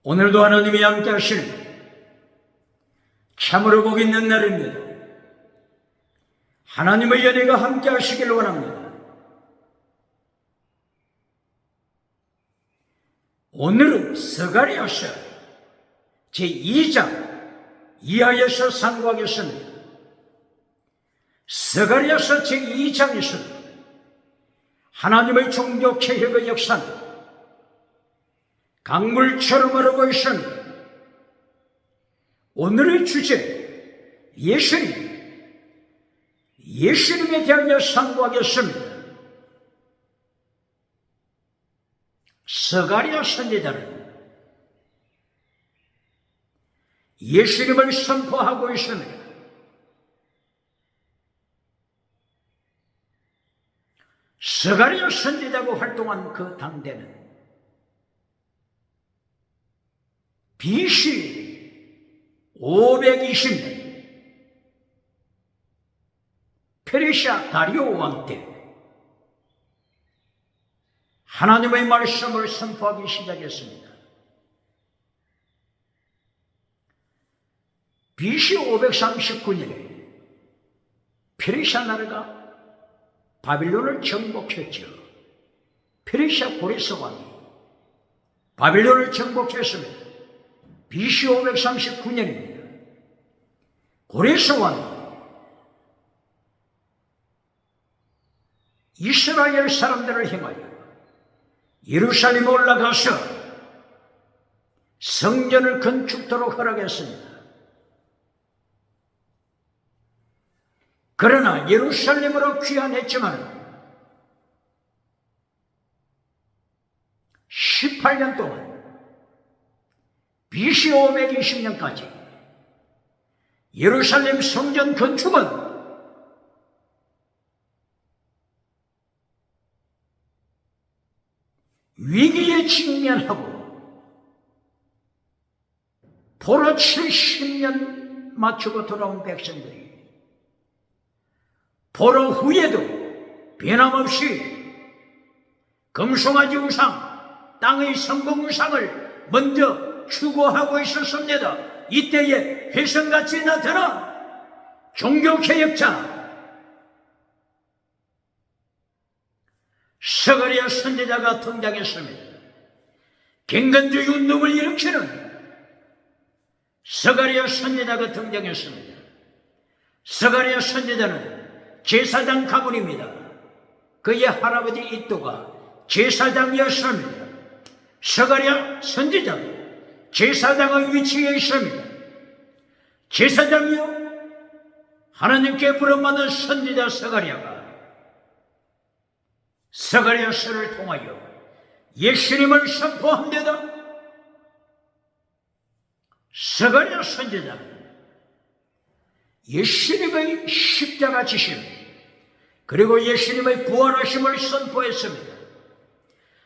오늘도 하나님이 함께 하시는 참으로 복 있는 날입니다. 하나님의 연혜가 함께 하시길 원합니다. 오늘은 스가랴서 제2장 이하에서 상고하겠습니다. 스가랴서 제2장에서 하나님의 종교 개혁의 역사는 강물처럼 흐르고 있습니다. 오늘의 주제, 예수님에 대하여 상고하겠습니다. 스가랴 선지자는 예수님을 선포하고 있습니다. 스가랴 선지자가 활동한 그 당대는 BC 520년 페르시아 다리오 왕 때 하나님의 말씀을 선포하기 시작했습니다. BC 539년에 페르시아 나라가 바빌론을 정복했죠. 페르시아 고레스 왕이 바빌론을 정복했습니다. BC 539년입니다. 고레스 왕이 이스라엘 사람들을 향하여 예루살렘에 올라가서 성전을 건축토록 허락했습니다. 그러나 예루살렘으로 귀환했지만 18년 동안 BC 520년까지 예루살렘 성전 건축은 위기에 직면하고 포로 70년 맞추고 돌아온 백성들이 포로 후에도 변함없이 금송아지 우상, 땅의 성공 우상을 먼저 추구하고 있었습니다. 이때에 혜성같이 나타난 종교개혁자 스가랴 선지자가 등장했습니다. 경건주의 운동을 일으키는 스가랴 선지자가 등장했습니다. 스가랴 선지자는 제사장 가문입니다. 그의 할아버지 이또가 제사장이었습니다. 스가랴 선지자는 제사장의 위치에 있습니다. 제사장이요 하나님께 부름받은 선지자 스가랴가 스가랴서를 통하여 예수님을 선포합니다. 스가랴 선지자는 예수님의 십자가 지심 그리고 예수님의 부활하심을 선포했습니다.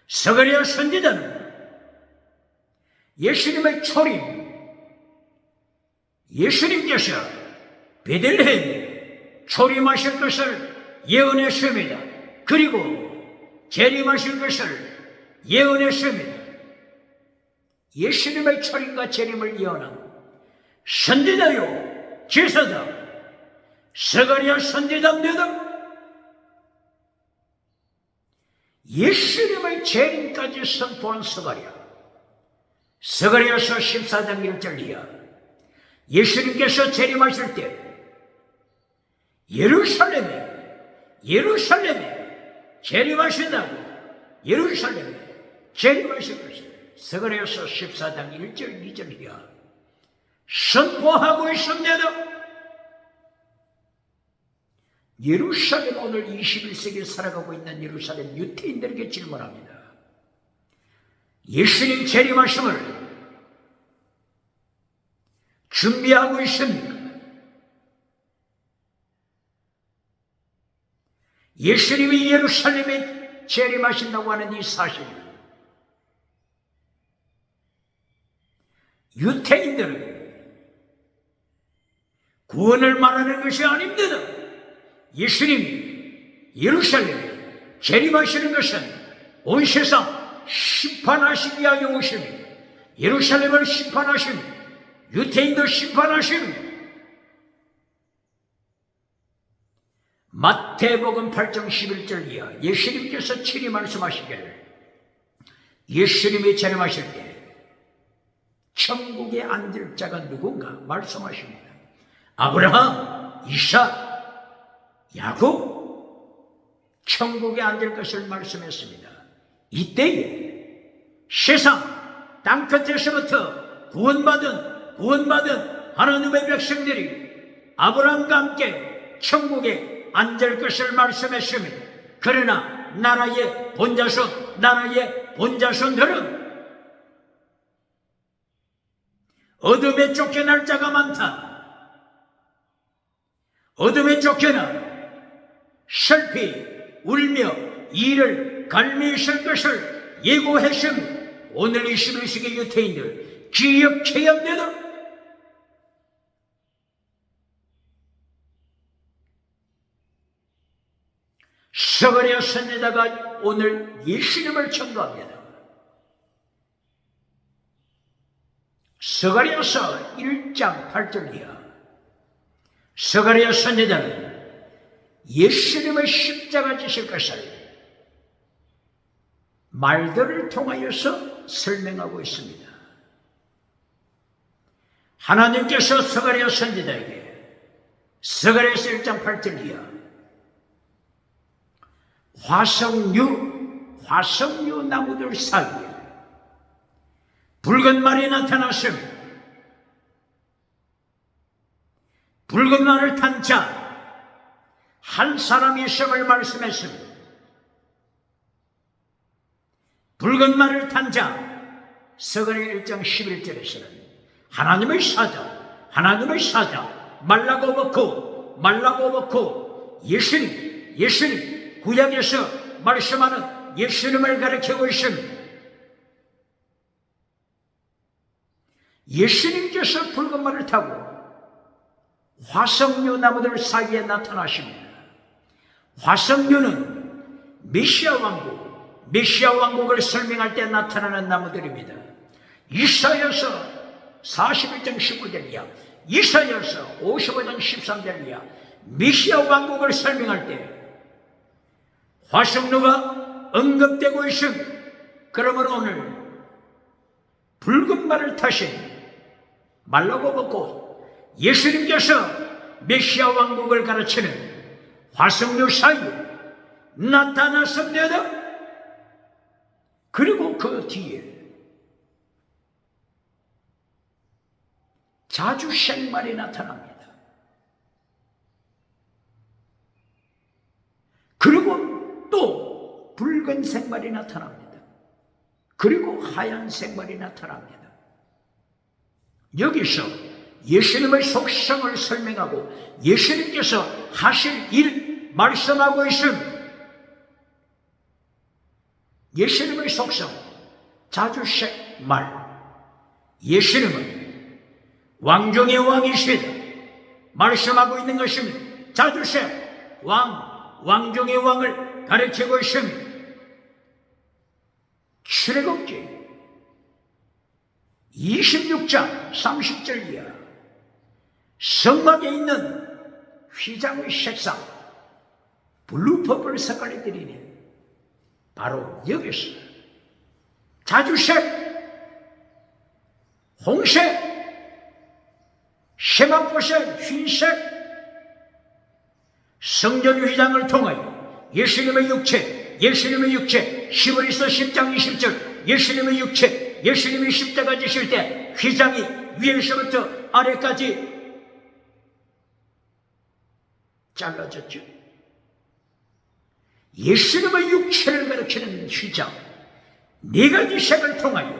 스가랴 선지자는 예수님의 초림, 예수님께서 베들레헴에 초림하실 것을 예언했습니다. 그리고 재림하실 것을 예언했습니다. 예수님의 초림과 재림을 예언한 선지자요 제사장 스가랴 선지자입니다. 예수님의 재림까지 선포한 스가랴서 14장 1절 이하 예수님께서 재림하실 때 예루살렘에 재림하신다고 예루살렘에 재림하실 것을 스가랴서 14장 1절 2절 이하 선포하고 있습니다. 예루살렘 오늘 21세기에 살아가고 있는 예루살렘 유태인들에게 질문합니다. 예수님 재림하심을 준비하고 있습니까? 예수님이 예루살렘에 재림하신다고 하는 이 사실, 유태인들은 구원을 말하는 것이 아닙니다. 예수님이 예루살렘에 재림하시는 것은 온 세상 심판하시기 위하여 오십니다. 예루살렘을 심판하시는, 유대인도 심판하시는, 마태복음 8장 11절 이하 예수님께서 친히 말씀하시기를, 예수님이 재림하실 때 천국에 앉을 자가 누군가 말씀하십니다. 아브라함, 이삭, 야곱, 천국에 앉을 것을 말씀했습니다. 이때에 세상 땅끝에서부터 구원받은 하나님의 백성들이 아브라함과 함께 천국에 앉을 것을 말씀했습니다. 그러나 나라의 본자손들은 어둠에 쫓겨날 자가 많다. 어둠에 쫓겨나 슬피 울며 이를 갈미 있을 것을 예고했습니다. 오늘 21세기 유태인들 기억해야 합니다. 스가랴 선지자가 오늘 예수님을 청구합니다. 스가랴서 1장 8절 이하 스가랴 선지자는 예수님의 십자가 지실 것을 말들을 통하여서 설명하고 있습니다. 하나님께서 스가랴 선지자에게 스가랴서 1장 8절 이하 화석류 나무들 사이에 붉은 말이 나타났습니다. 붉은 말을 탄 자 한 사람이 있음을 말씀했습니다. 붉은 말을 탄 자, 스가랴 1장 11절에서는 하나님의 사자 말라고 먹고 예수님 구약에서 말씀하는 예수님을 가리키고 있습니다. 예수님께서 붉은 말을 타고 화석류 나무들 사이에 나타나십니다. 화석류는 메시아 왕국을 설명할 때 나타나는 나무들입니다. 이사야서 41장 19절 이하, 이사야서 55장 13절 이하 메시아 왕국을 설명할 때 화석류가 언급되고 있습니다. 그러므로 오늘 붉은 말을 타신 말라고 먹고 예수님께서 메시아 왕국을 가르치는 화석류 사이에 나타났습니다. 그리고 그 뒤에 자주 생말이 나타납니다. 그리고 또 붉은 생말이 나타납니다. 그리고 하얀 생말이 나타납니다. 여기서 예수님의 속성을 설명하고 예수님께서 하실 일 말씀하고 있습니다. 예수님의 속성, 자주색 말. 예수님은 왕중의 왕이시다 말씀하고 있는 것입니다. 자주색 왕중의 왕을 가르치고 있습니다. 출애굽기 26장 30절 이하 성막에 있는 휘장의 색상 블루 퍼플 색깔이 들이네. 바로 여기서 자주색, 홍색, 세마포색, 흰색 성전 휘장을 통하여 예수님의 육체 10월에서 10장 20절 예수님의 육체, 예수님이 십자가 지실 때 휘장이 위에서부터 아래까지 잘라졌죠. 예수님의 육체를 가리키는 휘장 네 가지 색을 통하여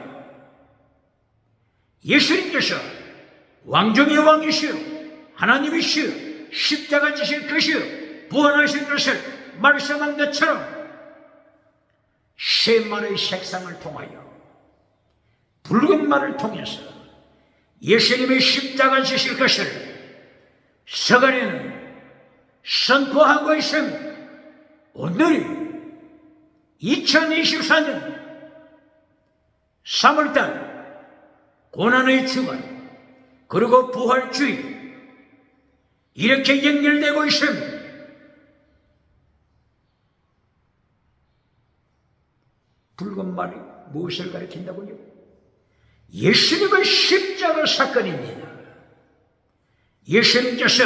예수님께서 왕중의 왕이시여 하나님이시여 십자가 지실 것이여 부활하실 것을 말씀한 것처럼 세 말의 색상을 통하여 붉은 말을 통해서 예수님의 십자가 지실 것을 스가랴는 선포하고 있습니다. 오늘이 2024년 3월달 고난의 주관, 그리고 부활주의, 이렇게 연결되고 있습니다. 붉은 말이 무엇을 가리킨다고요? 예수님의 십자가 사건입니다. 예수님께서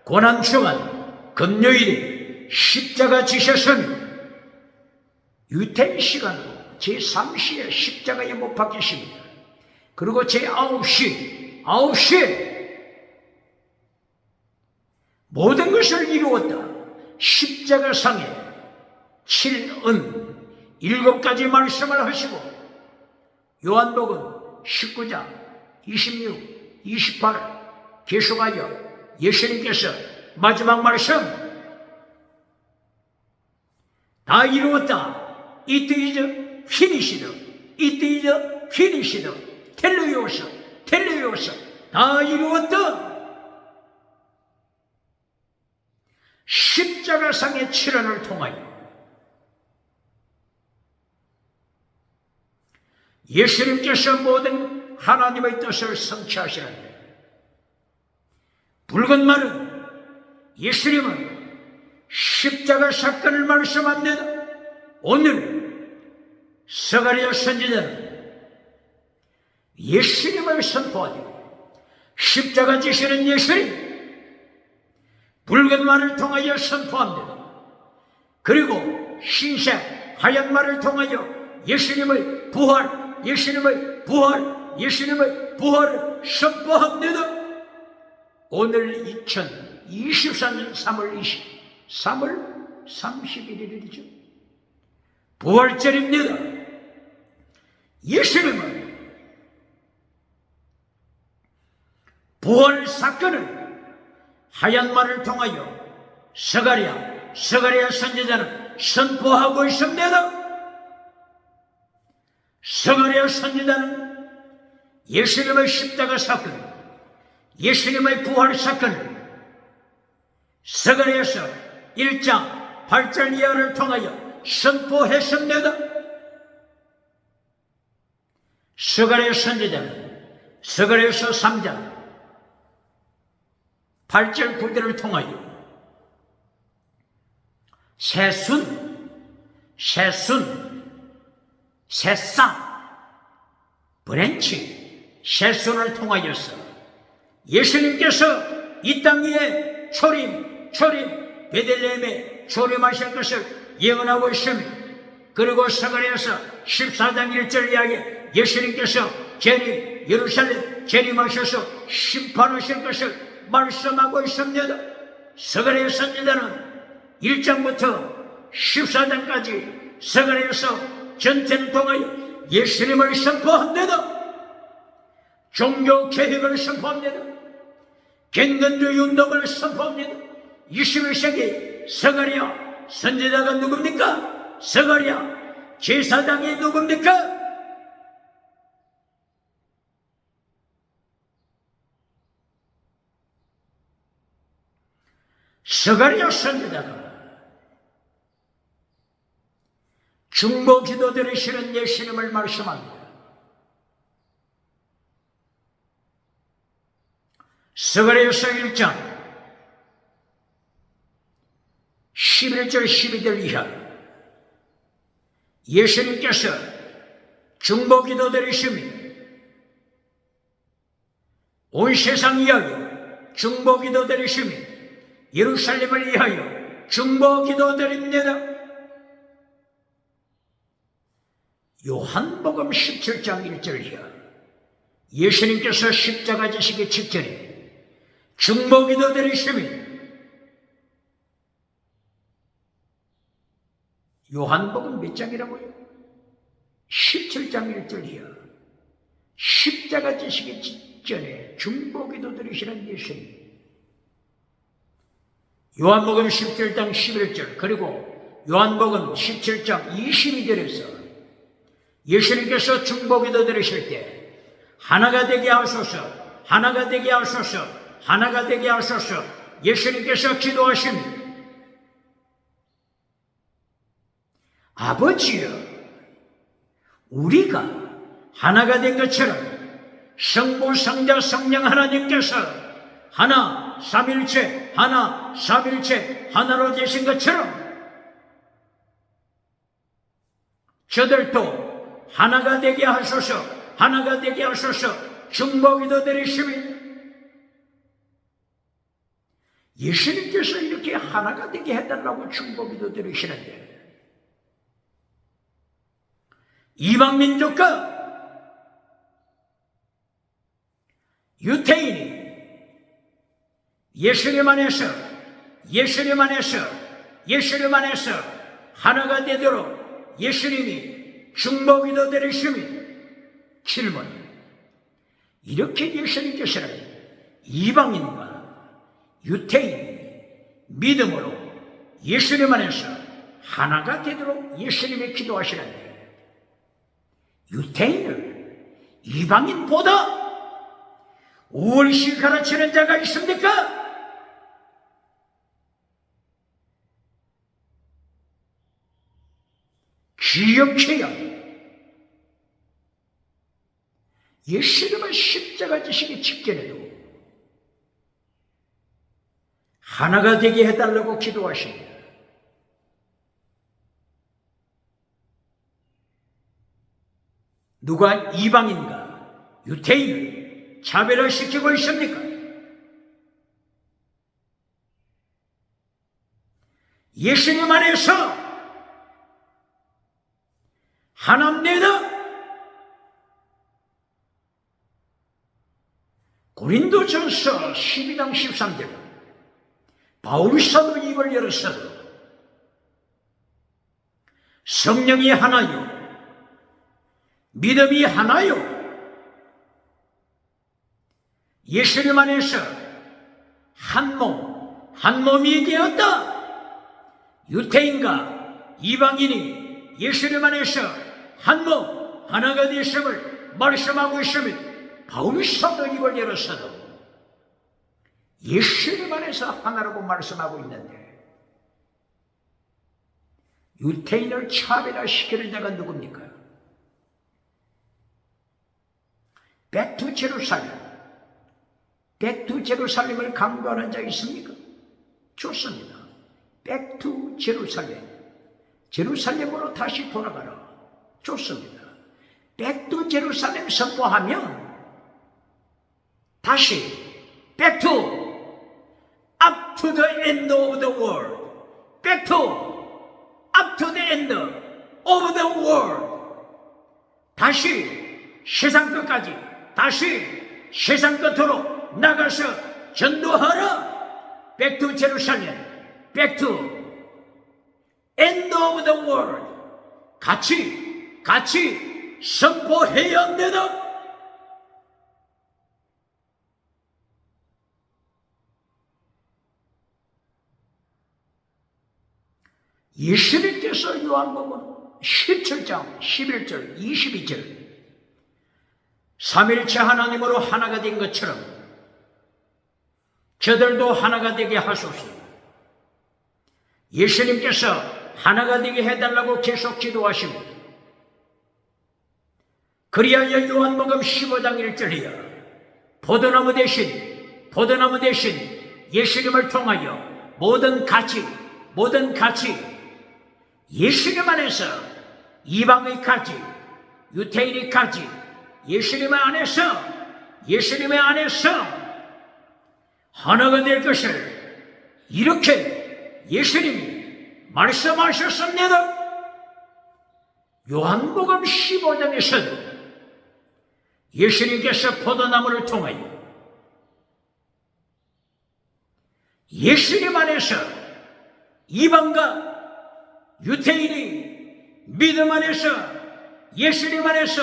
고난주간 금요일에 십자가 지셨습니다. 유태인 시간으로 제3시에 십자가에 못 박히십니다. 그리고 제9시에 모든 것을 이루었다. 십자가상에 7은 7가지 말씀을 하시고 요한복음 19장 26, 28 계속하여 예수님께서 마지막 말씀 다 이루었다. It is finished. It is finished. 텔레오스 다 이루었다. 십자가상의 7원을 통하여 예수님께서 모든 하나님의 뜻을 성취하시는데, 붉은 말은 예수님은 십자가 사건을 말씀합니다. 오늘 스가랴 선지자는 예수님을 선포하고 십자가 지시는 예수님, 붉은 말을 통하여 선포합니다. 그리고 흰색 하얀 말을 통하여 예수님의 부활을 선포합니다. 오늘 2024년 3월 31일이죠. 부활절입니다. 예수님은 부활 사건을 하얀 말을 통하여 스가랴 선지자는 선포하고 있습니다. 스가랴 선지자는 예수님의 십자가 사건, 예수님의 부활 사건을 스가랴서 1장 8절 이하를 통하여 선포했습니다. 스가랴 선지자는 스가랴서 3장 8절 9절을 통하여 새싹, 브랜치, 새순을 통하여서 예수님께서 이 땅 위에 베들레헴에 초림하실 것을 예언하고 있습니다. 그리고 스가랴서 14장 1절 이하에 예수님께서 예루살렘 재림하셔서 심판하실 것을 말씀하고 있습니다. 스가랴 선지자는 1장부터 14장까지 스가랴서 전체를 통하여 예수님을 선포합니다. 종교 계획을 선포합니다. 갱년주 운동을 선포합니다. 21세기 스가랴 선지자가 누굽니까? 스가랴 제사장이 누굽니까? 스가랴 선지자가 중보 기도 들으시는 예수님을 말씀합니다. 스가랴서 1장 11절 12절 이하 예수님께서 중보 기도 들으시며 온 세상 위하여 중보 기도 들으시며 예루살렘을 위하여 중보 기도 드립니다. 요한복음 17장 1절 이하 예수님께서 십자가 지시기 직전에 중보 기도 드리시며 요한복음 몇 장이라고요? 17장 1절 이하 십자가 지시기 직전에 중보 기도 드리시는 예수님. 요한복음 17장 11절 그리고 요한복음 17장 22절에서 예수님께서 중보 기도 드리실 때 하나가 되게 하소서, 하나가 되게 하소서, 하나가 되게 하소서 예수님께서 기도하십니다. 아버지여, 우리가 하나가 된 것처럼 성부, 성자, 성령 하나님께서 하나 삼일체, 하나 삼일체, 하나로 되신 것처럼 저들도 하나가 되게 하소서, 하나가 되게 하소서 중보기도 드리십니다. 예수님께서 이렇게 하나가 되게 해달라고 중보기도 드리시는데 이방민족과 유태인이 예수님 안에서 하나가 되도록 예수님이 중보기도 드리십니다. 질문: 이렇게 예수님께서는 이방인과 유태인이 믿음으로 예수님 안에서 하나가 되도록 예수님이 기도하시는데 유태인을 이방인보다 훨씬 가르치는 자가 있습니까? 기억해야 합니다. 예수님은 십자가 지시기 직전에도 하나가 되게 해달라고 기도하십니다. 누가 이방인과 유태인을 차별화시키고 있습니까? 예수님 안에서 하나입니다. 고린도전서 12장 13절 바울사도 입을 열었어도 성령이 하나요, 믿음이 하나요, 예수님 안에서 한 몸이 되었다. 유태인과 이방인이 예수님 안에서 한 몸, 하나가 되었음을 말씀하고 있습니다. 바울사도 입을 열었어도 예수님 안에서 하나라고 말씀하고 있는데 유태인을 차별화시키는 자가 누굽니까? 백투제루살렘을 강조하는 자 있습니까? 좋습니다. 제루살렘으로 다시 돌아가라. 좋습니다. 백투제루살렘 선포하면 다시 up to the end of the world, up to the end of the world, 다시 세상 끝까지, 다시 세상 끝으로 나가서 전도하라. back to Jerusalem, back to end of the world, 같이 선포해야 합니다. 예수님께서 요한복음 17장 11절 22절 삼일체 하나님으로 하나가 된 것처럼 저들도 하나가 되게 하소서. 예수님께서 하나가 되게 해달라고 계속 기도하십니다. 그리하여 요한복음 15장 1절이야 포도나무 대신 예수님을 통하여 모든 가치 예수님 안에서 이방의 가치, 유태인의 가치, 예수님 안에서 하나가 될 것을 이렇게 예수님이 말씀하셨습니다. 요한복음 15장에서도 예수님께서 포도나무를 통하여 예수님 안에서 이방과 유태인이 믿음 안에서 예수님 안에서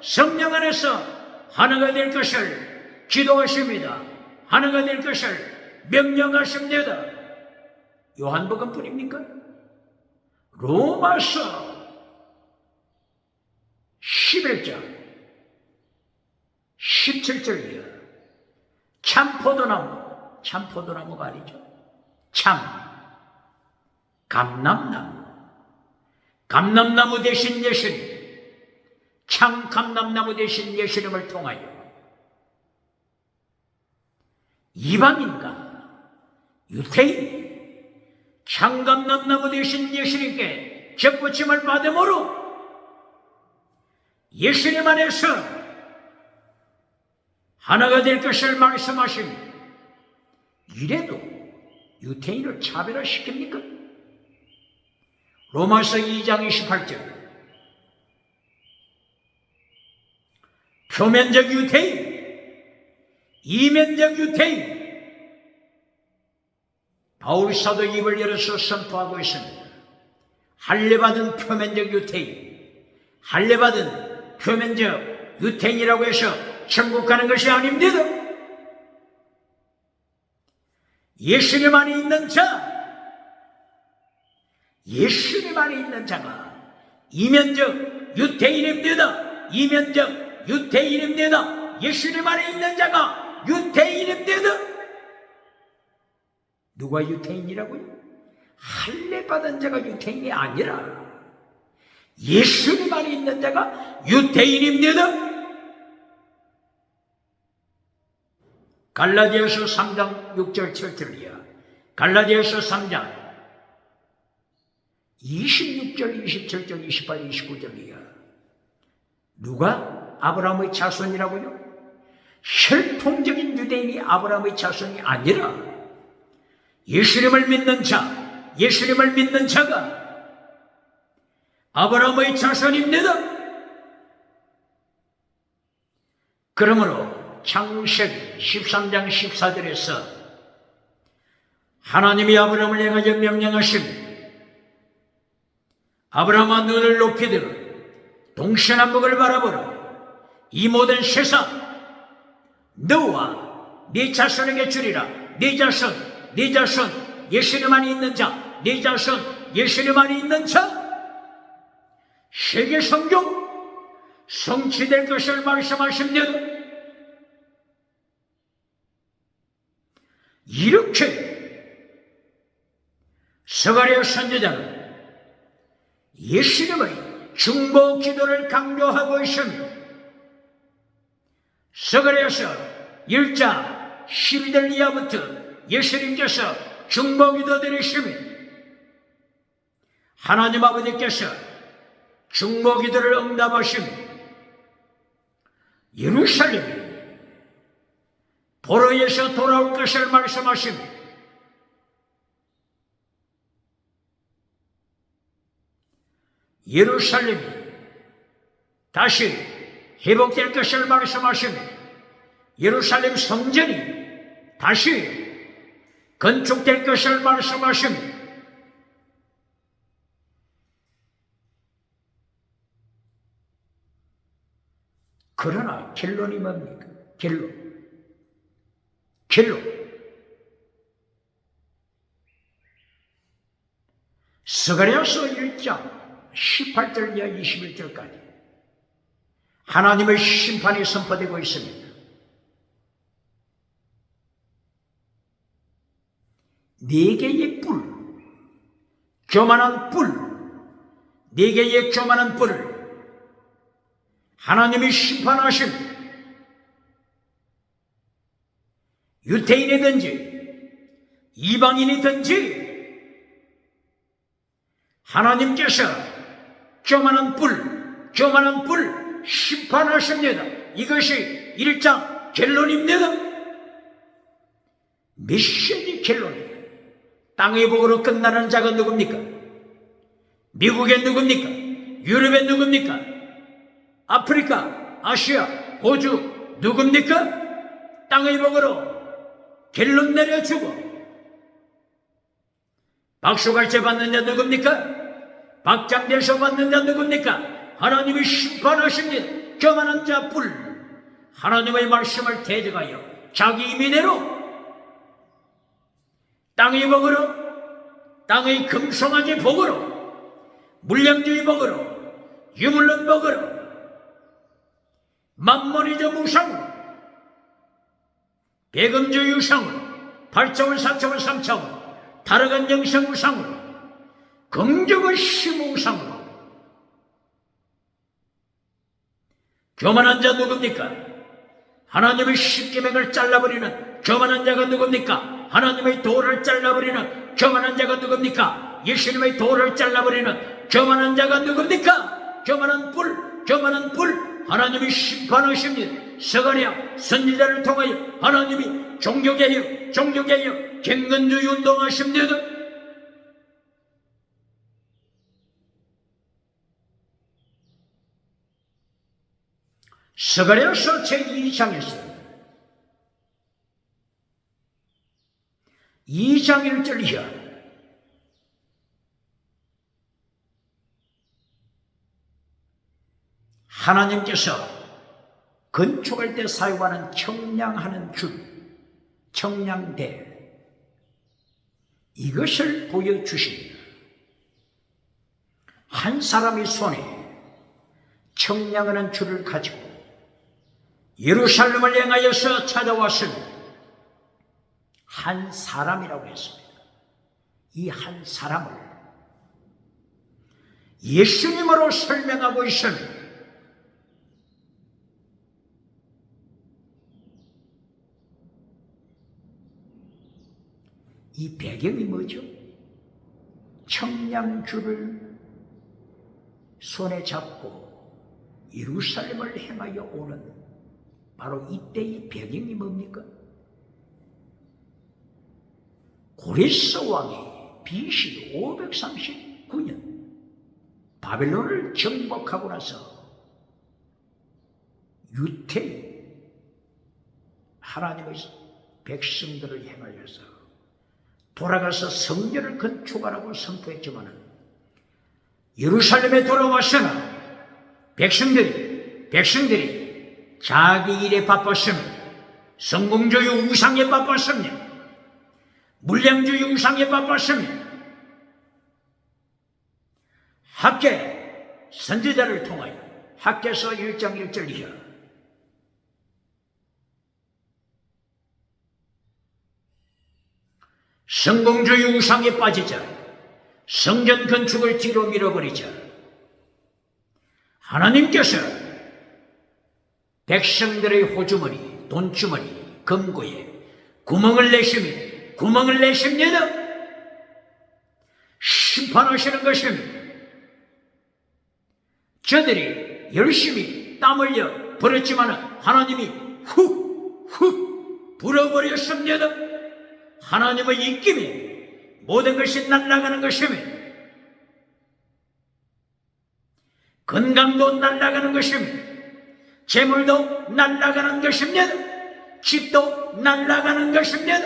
성령 안에서 하나가 될 것을 기도하십니다. 하나가 될 것을 명령하십니다. 요한복음 뿐입니까? 로마서 11장 17절이야. 참 포도나무가 아니죠. 감람나무 대신 예수님, 참 감람나무 대신 예수님을 통하여 이방인과 유태인, 창감남나무 되신 예수님께 접붙임을 받음으로 예수님 안에서 하나가 될 것을 말씀하십니다. 이래도 유태인을 차별화시킵니까? 로마서 2장 28절. 표면적 유태인, 이면적 유태인. 바울 사도 입을 열어서 선포하고 있습니다. 할례받은 표면적 유태인, 할례받은 표면적 유태인이라고 해서 천국 가는 것이 아닙니다. 예수님 안에 있는 자, 예수님 안에 있는 자가 이면적 유태인입니다. 이면적 유태인입니다. 예수님 안에 있는 자가 유태인입니다. 누가 유태인이라고요? 할례받은 자가 유태인이 아니라 예수님 안에 있는 자가 유태인입니다. 갈라디아서 3장 6절 7절이야. 갈라디아서 3장 26절, 27절, 28, 29절이야. 누가 아브라함의 자손이라고요? 혈통적인 유대인이 아브라함의 자손이 아니라 예수님을 믿는 자, 예수님을 믿는 자가 아브라함의 자손입니다. 그러므로 창세기 13장 14절에서 하나님이 아브라함을 향하여 명령하십니다. 아브라함아, 눈을 높이 들어 동서남북을 바라보라. 이 모든 세상 너와 네 자손에게 주리라. 네 자손, 네 자손, 예수님 안에 있는 자, 네 자손, 예수님 안에 있는 자. 세계 성경 성취될 것을 말씀하십니다. 이렇게 스가랴 선지자는 예수님의 중보 기도를 강조하고 있습니다. 스가랴서 1장 12절 이하부터 예수님께서 중보 기도 드리십니다. 하나님 아버지께서 중보 기도를 응답하십니다. 예루살렘이 포로에서 돌아올 것을 말씀하십니다. 예루살렘이 다시 회복될 것을 말씀하십니다. 예루살렘 성전이 다시 건축될 것을 말씀하십니다. 그러나 결론이 뭡니까? 결론. 스가랴서 1장 18절 이하 21절까지 하나님의 심판이 선포되고 있습니다. 네 개의 뿔, 교만한 뿔, 네 개의 교만한 뿔을 하나님이 심판하십니다. 유태인이든지 이방인이든지 하나님께서 교만한 뿔 심판하십니다. 이것이 1장 결론입니다. 메시지 결론이에요. 땅의 복으로 끝나는 자가 누굽니까? 미국의 누굽니까? 유럽의 누굽니까? 아프리카, 아시아, 호주 누굽니까? 땅의 복으로 결론 내려주고 박수갈채 받는 자 누굽니까? 박장대소 받는 자 누굽니까? 하나님이 심판하십니다. 교만한 자 뿔, 하나님의 말씀을 대적하여 자기 임의대로 땅의 복으로, 땅의 금송아지 복으로, 물량주의 복으로, 유물론 복으로, 만몬이저 무상으로, 배금주 유상으로, 8차원, 4차원, 3차원, 타락한 영성 우상으로, 긍정의 심 우상으로. 교만한 자 누굽니까? 하나님의 십계명을 잘라버리는 교만한 자가 누굽니까? 하나님의 도를 잘라버리는 교만한 자가 누굽니까? 예수님의 도를 잘라버리는 교만한 자가 누굽니까? 교만한 불 하나님이 심판하십니다. 스가랴 선지자를 통하여 하나님이 종교개혁 갱근주의 운동하십니다. 스가랴서 제2장에서 2장 1절 이하 하나님께서 건축할 때 사용하는 청량하는 줄, 청량대 이것을 보여주십니다. 한 사람의 손에 청량하는 줄을 가지고 예루살렘을 향하여서 찾아왔습니다. 한 사람이라고 했습니다. 이 한 사람을 예수님으로 설명하고 있습니다. 이 배경이 뭐죠? 청량줄을 손에 잡고 예루살렘을 향하여 오는 바로 이때의 배경이 뭡니까? 고레스 왕이 BC 539년 바벨론을 정복하고 나서 유태인 하나님의 백성들을 향하여서 돌아가서 성전을 건축하라고 선포했지만 예루살렘에 돌아와서는 백성들이 자기 일에 바빴습니다. 성공주의 우상에 바빴습니다. 물량주의 우상에 바빴습니다. 학계 선지자를 통하여 학계서 1장 1절 이하 성공주의 우상에 빠지자 성전 건축을 뒤로 밀어버리자 하나님께서 백성들의 호주머니, 돈주머니, 금고에 구멍을 내십니다. 심판하시는 것입니다. 저들이 열심히 땀 흘려 버렸지만 하나님이 훅 불어버렸습니다. 하나님의 입김에 모든 것이 날아가는 것입니다. 건강도 날아가는 것입니다. 재물도 날아가는 것입니다. 집도 날아가는 것입니다.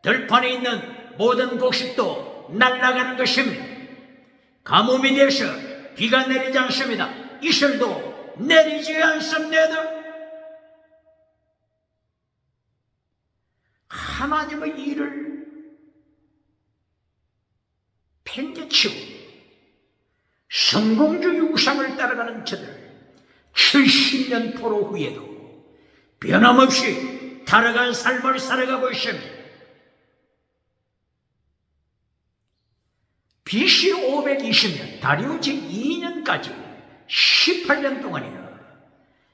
들판에 있는 모든 곡식도 날아가는 것입니다. 가뭄이 되어서 비가 내리지 않습니다. 이슬도 내리지 않습니다. 하나님의 일을 팽개치고 성공주의 우상을 따라가는 저들 70년 포로 후에도 변함없이 살아간 삶을 살아가고 있습니다. BC 520년 다리오 제2년까지 18년 동안이나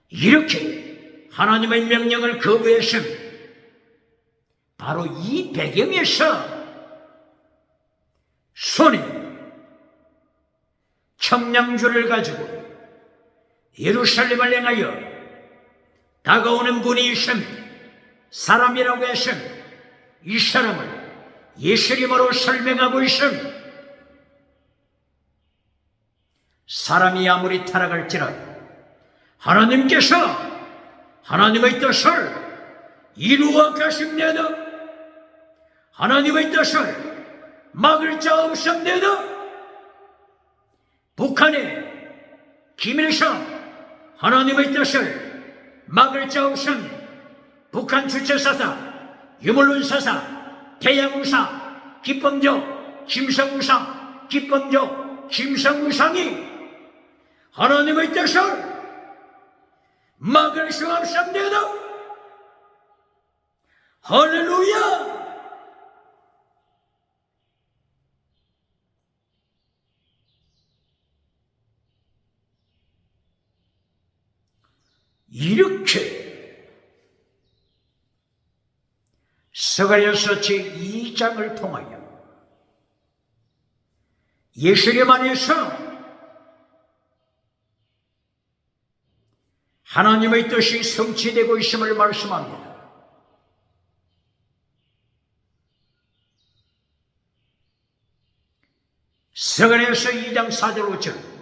이렇게 하나님의 명령을 거부했습니다. 바로 이 배경에서 손에 청량줄을 가지고 예루살렘을 향하여 다가오는 분이 있습니다. 사람이라고 했습니다. 이 사람을 예수님으로 설명하고 있습니다. 사람이 아무리 타락할지라도 하나님께서 하나님의 뜻을 이루어 가십니다. 하나님의 뜻을 막을 자 없습니다. 북한의 김일성 하나님의 뜻을 막을 자 없습니다. 북한 주체사사, 유물론사사, 태양우상, 기범조, 김성우상, 기범조, 김성우상이 하나님의 뜻을 막을 수 없습니다. 할렐루야! 이렇게 스가랴서 제2장을 통하여 예수님 안에서 하나님의 뜻이 성취되고 있음을 말씀합니다. 스가랴서 2장 4절 5절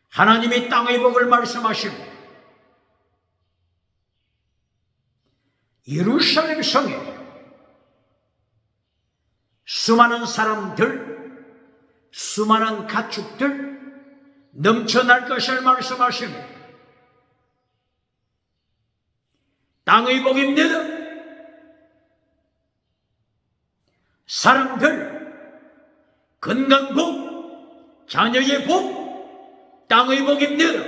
하나님이 땅의 복을 말씀하십니다. 예루살렘 성에 수많은 사람들, 수많은 가축들 넘쳐날 것을 말씀하십니다. 땅의 복입니다. 사람들, 건강복, 자녀의 복, 땅의 복입니다.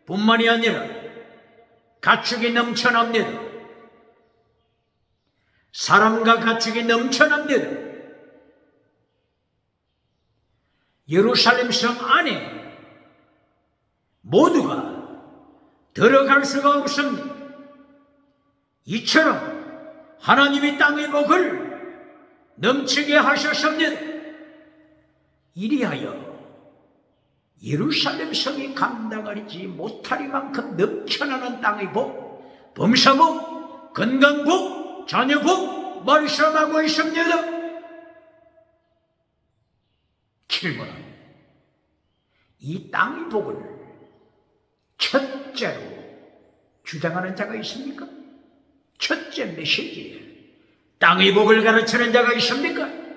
뿐만이 아니라 가축이 넘쳐납니다. 사람과 가축이 넘쳐납니다. 예루살렘 성 안에 모두가 들어갈 수가 없습니다. 이처럼 하나님이 땅의 복을 넘치게 하셨습니다. 이리하여 예루살렘 성이 감당하지 못하리만큼 넘쳐나는 땅의 복, 범사복, 건강복, 자녀복 말씀하고 있습니다. 질문합니다. 이 땅의 복을 첫째로 주장하는 자가 있습니까? 첫째 메시지에 땅의 복을 가르치는 자가 있습니까?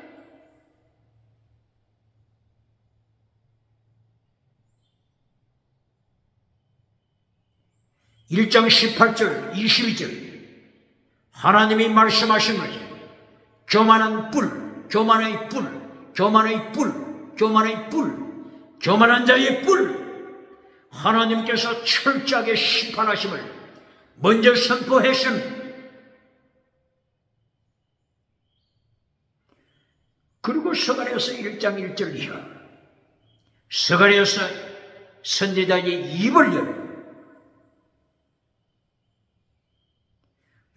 (1장 18절 22절) 하나님이 말씀하신 것이 교만한 뿔, 교만의 뿔, 교만의 뿔, 교만의 뿔, 교만한 자의 뿔, 하나님께서 철저하게 심판하심을 먼저 선포했습니다. 그리고 스가랴서 1장 1절 이하 스가랴서 선지자의 입을 열어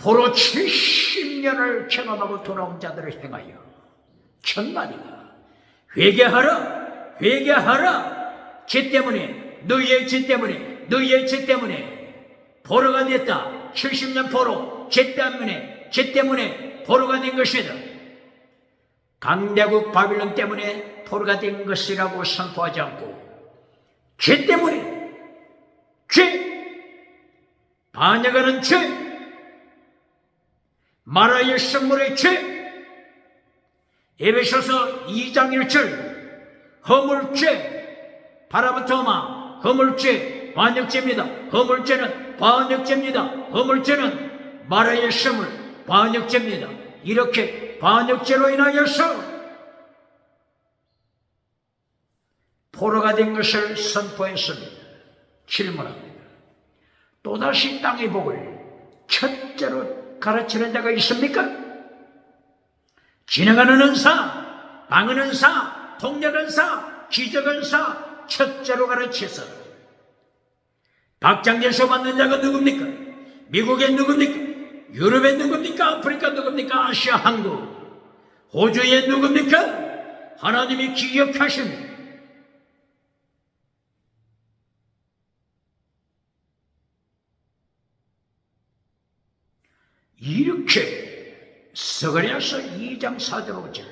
포로 70년을 경험하고 돌아온 자들을 향하여 천마디가 회개하라, 회개하라. 죄 때문에, 너희의 죄 때문에, 너희의 죄 때문에 포로가 됐다. 70년 포로, 죄 때문에 포로가 된 것이다. 강대국 바빌론 때문에 포로가 된 것이라고 선포하지 않고 죄 때문에, 죄, 반역하는 죄, 마라의 성물의 죄, 에베소서 2장 1절 허물죄, 바라부토마 허물죄, 반역죄입니다. 허물죄는 반역죄입니다. 허물죄는 마라의 성물, 반역죄입니다. 이렇게 반역죄로 인하여서 포로가 된 것을 선포했습니다. 질문합니다. 또다시 땅의 복을 첫째로 가르치는 자가 있습니까? 진행하는 은사, 방언 은사, 통역 은사, 기적 은사 첫째로 가르쳐서 박장제서 받는 자가 누굽니까? 미국엔 누굽니까? 유럽엔 누굽니까? 아프리카 누굽니까? 아시아, 한국, 호주에 누굽니까? 하나님이 기억하십니다. 이렇게 스가랴서 2장 4절 5절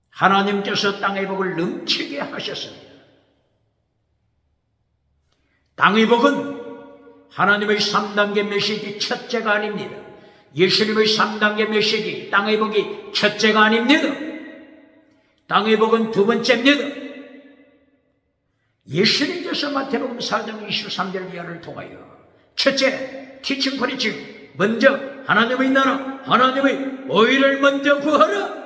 하나님께서 땅의 복을 넘치게 하셨습니다. 땅의 복은 하나님의 3단계 메시지 첫째가 아닙니다. 예수님의 3단계 메시지 땅의 복이 첫째가 아닙니다. 땅의 복은 두 번째입니다. 예수님께서 마태복음 4장 23절 이하를 통하여 첫째, 티칭 프리칭, 먼저 하나님의 나라, 하나님의 의를 먼저 구하라.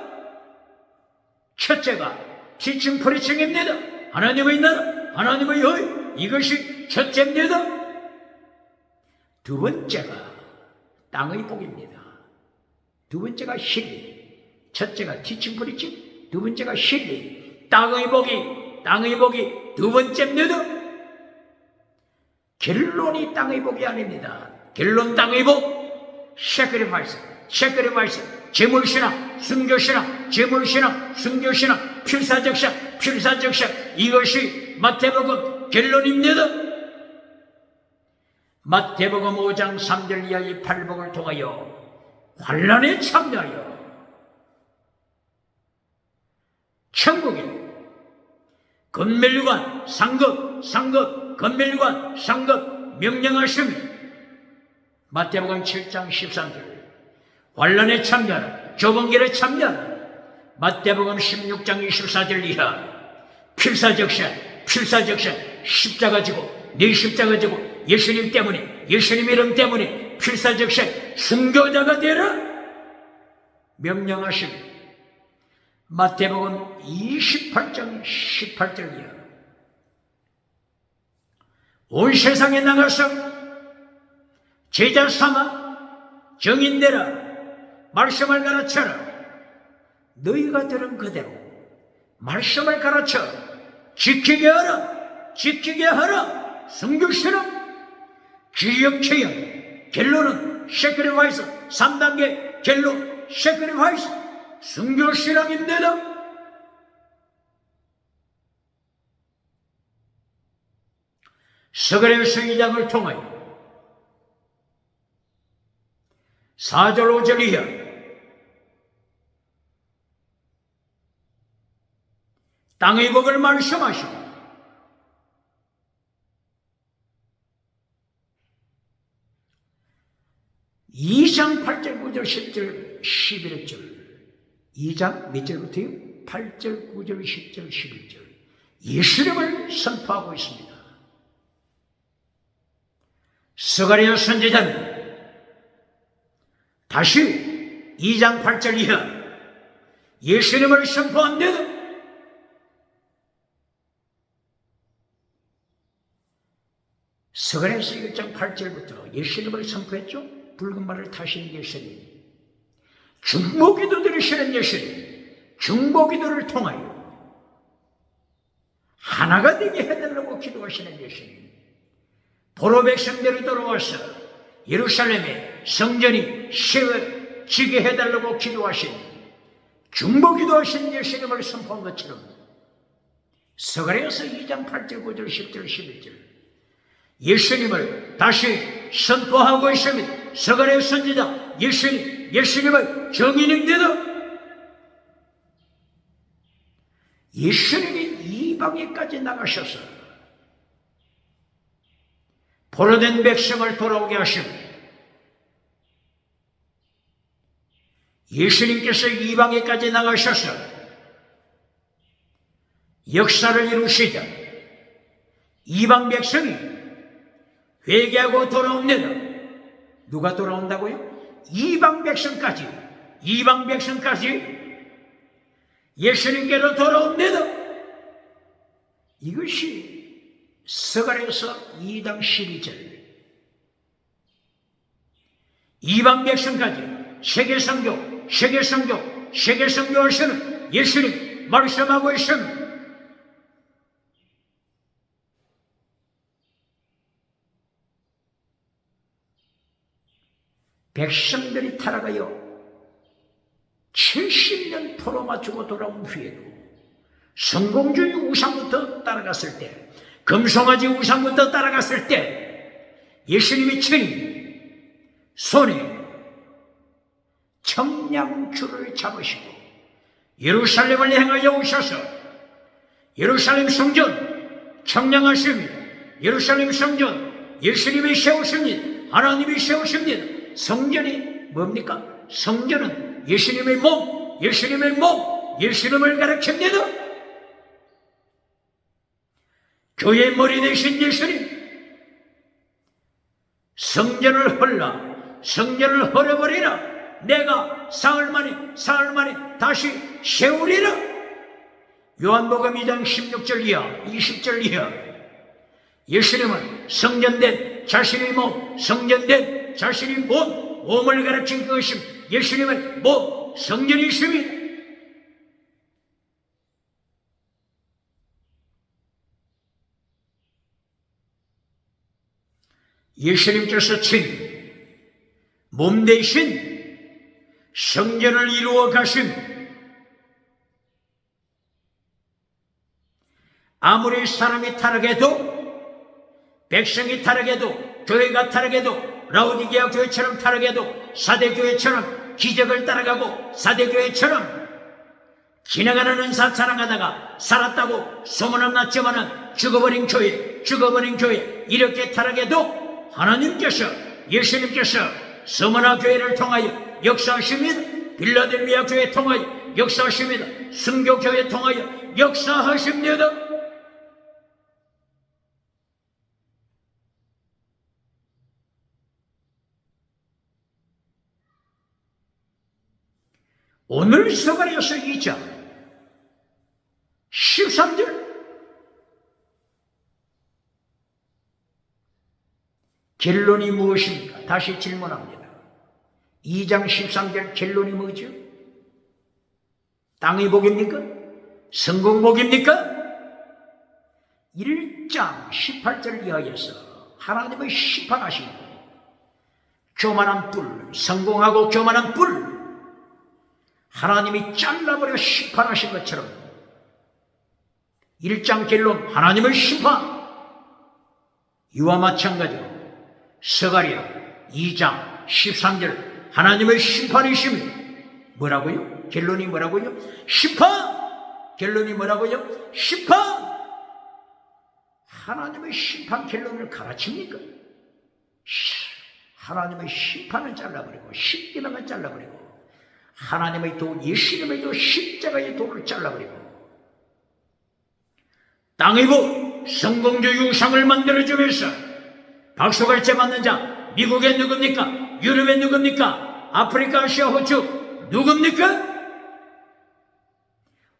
첫째가 티칭 프리칭입니다. 하나님의 나라, 하나님의 의, 이것이 첫째입니다. 두 번째가 땅의 복입니다. 두 번째가 신리. 첫째가 티칭 프리칭, 두 번째가 신리. 땅의 복이 두 번째입니다. 결론이 땅의 복이 아닙니다. 결론 땅의 복, sacrifice, 제물신앙, 순교신앙, 제물신앙, 순교신앙, 필사적신앙, 이것이 마태복음 결론입니다. 마태복음 5장 3절 이하의 팔복을 통하여 환난에 참여하여 천국에 건멸관, 상급, 건멸관, 상급 명령하심이 마태복음 7장 13절 환난에 참여하라, 좁은 길에 참여하라. 마태복음 16장 24절 이하 필사적신, 십자가 지고 네 십자가 지고 예수님 때문에, 예수님 이름 때문에 필사적신 순교자가 되라 명령하심. 마태복음 28장 18절 이하 온 세상에 나가서 제자 삼아 정인되라, 말씀을 가르쳐라. 너희가 들은 그대로 말씀을 가르쳐 지키게 하라. 순교신앙, 기억체험, 결론은 sacrifice, 3단계 결론 sacrifice, 순교신앙입니다. 스가랴서 2장을 통하여 4절 5절 이하 땅의 복을 말씀하시고 2장 8절 9절 10절 11절 2장 몇 절부터요? 8절 9절 10절 11절 예수님을 선포하고 있습니다. 스가랴 선지자는 다시 2장 8절 이하 예수님을 선포합니다. 스가랴서 1장 8절부터 예수님을 선포했죠. 붉은 말을 타시는 예수님, 중보기도 들으시는 예수님, 중보기도를 통하여 하나가 되게 해달라고 기도하시는 예수님, 포로 백성들이 돌아와서 예루살렘에 성전이 세워지게 해달라고 기도하신, 중보기도하신 예수님을 선포한 것처럼 스가랴서 2장 8절 9절 10절 11절 예수님을 다시 선포하고 있습니다. 스가랴 선지자 예수님을 정인입니다. 예수님이 이방에까지 나가셔서 포로된 백성을 돌아오게 하십니다. 예수님께서 이방에까지 나가셔서 역사를 이루시자 이방 백성이 회개하고 돌아옵니다. 누가 돌아온다고요? 이방 백성까지 예수님께로 돌아옵니다. 이것이 스가랴서 2장 12절 이방 백성까지 세계 선교하시는 예수님 말씀하고 있습니다. 백성들이 타락하여 70년 포로 맞추고 돌아온 후에도 성공주의 우상부터 따라갔을 때, 금송아지 우상부터 따라갔을 때 예수님이 친히 손에 청량줄을 잡으시고 예루살렘을 향하여 오셔서 예루살렘 성전 청량하십니다. 예루살렘 성전 예수님이 세우십니다. 하나님이 세우십니다. 성전이 뭡니까? 성전은 예수님의 몸, 예수님을 가르칩니다. 교회의 머리 되신 예수님, 성전을 헐어버리라. 내가 사흘 만에 다시 세우리라. 요한복음 2장 16절 이하 20절 이하 예수님은 성전된 자신의 몸, 몸을 가르친 것임. 예수님은 몸, 성전이십니다. 예수님께서 친히 몸 대신 성전을 이루어 가신, 아무리 사람이 타락해도, 백성이 타락해도, 교회가 타락해도, 라오디게아 교회처럼 타락해도, 사대교회처럼 기적을 따라가고 사대교회처럼 지나가는 은사 자랑하다가 살았다고 소문은 났지만은 죽어버린 교회 이렇게 타락해도 하나님께서, 예수님께서 서머나 교회를 통하여 역사하십니다. 빌라델비아 교회 통하여 역사하십니다. 순교 교회 통하여 역사하십니다. 오늘 서가랴서 2장 13절, 결론이 무엇입니까? 다시 질문합니다. 2장 13절 결론이 뭐죠? 땅의 복입니까? 성공 복입니까? 1장 18절 이하에서 하나님의 심판하시고 교만한 뿔, 성공하고 교만한 뿔, 하나님이 잘라버려 심판하신 것처럼 1장 결론 하나님의 심판, 이와 마찬가지로 서가랴 2장 13절 하나님의 심판이십니다. 뭐라고요? 결론이 뭐라고요? 심판! 결론이 뭐라고요? 심판! 하나님의 심판 결론을 가르칩니까? 하나님의 심판을 잘라버리고 십계명을 잘라버리고 하나님의 도, 예수님의 도, 십자가의 도를 잘라버리고 땅의 복, 성공주 유상을 만들어주면서 박수갈채 받는 자, 미국에 누굽니까? 유럽에 누굽니까? 아프리카, 아시아, 호주 누굽니까?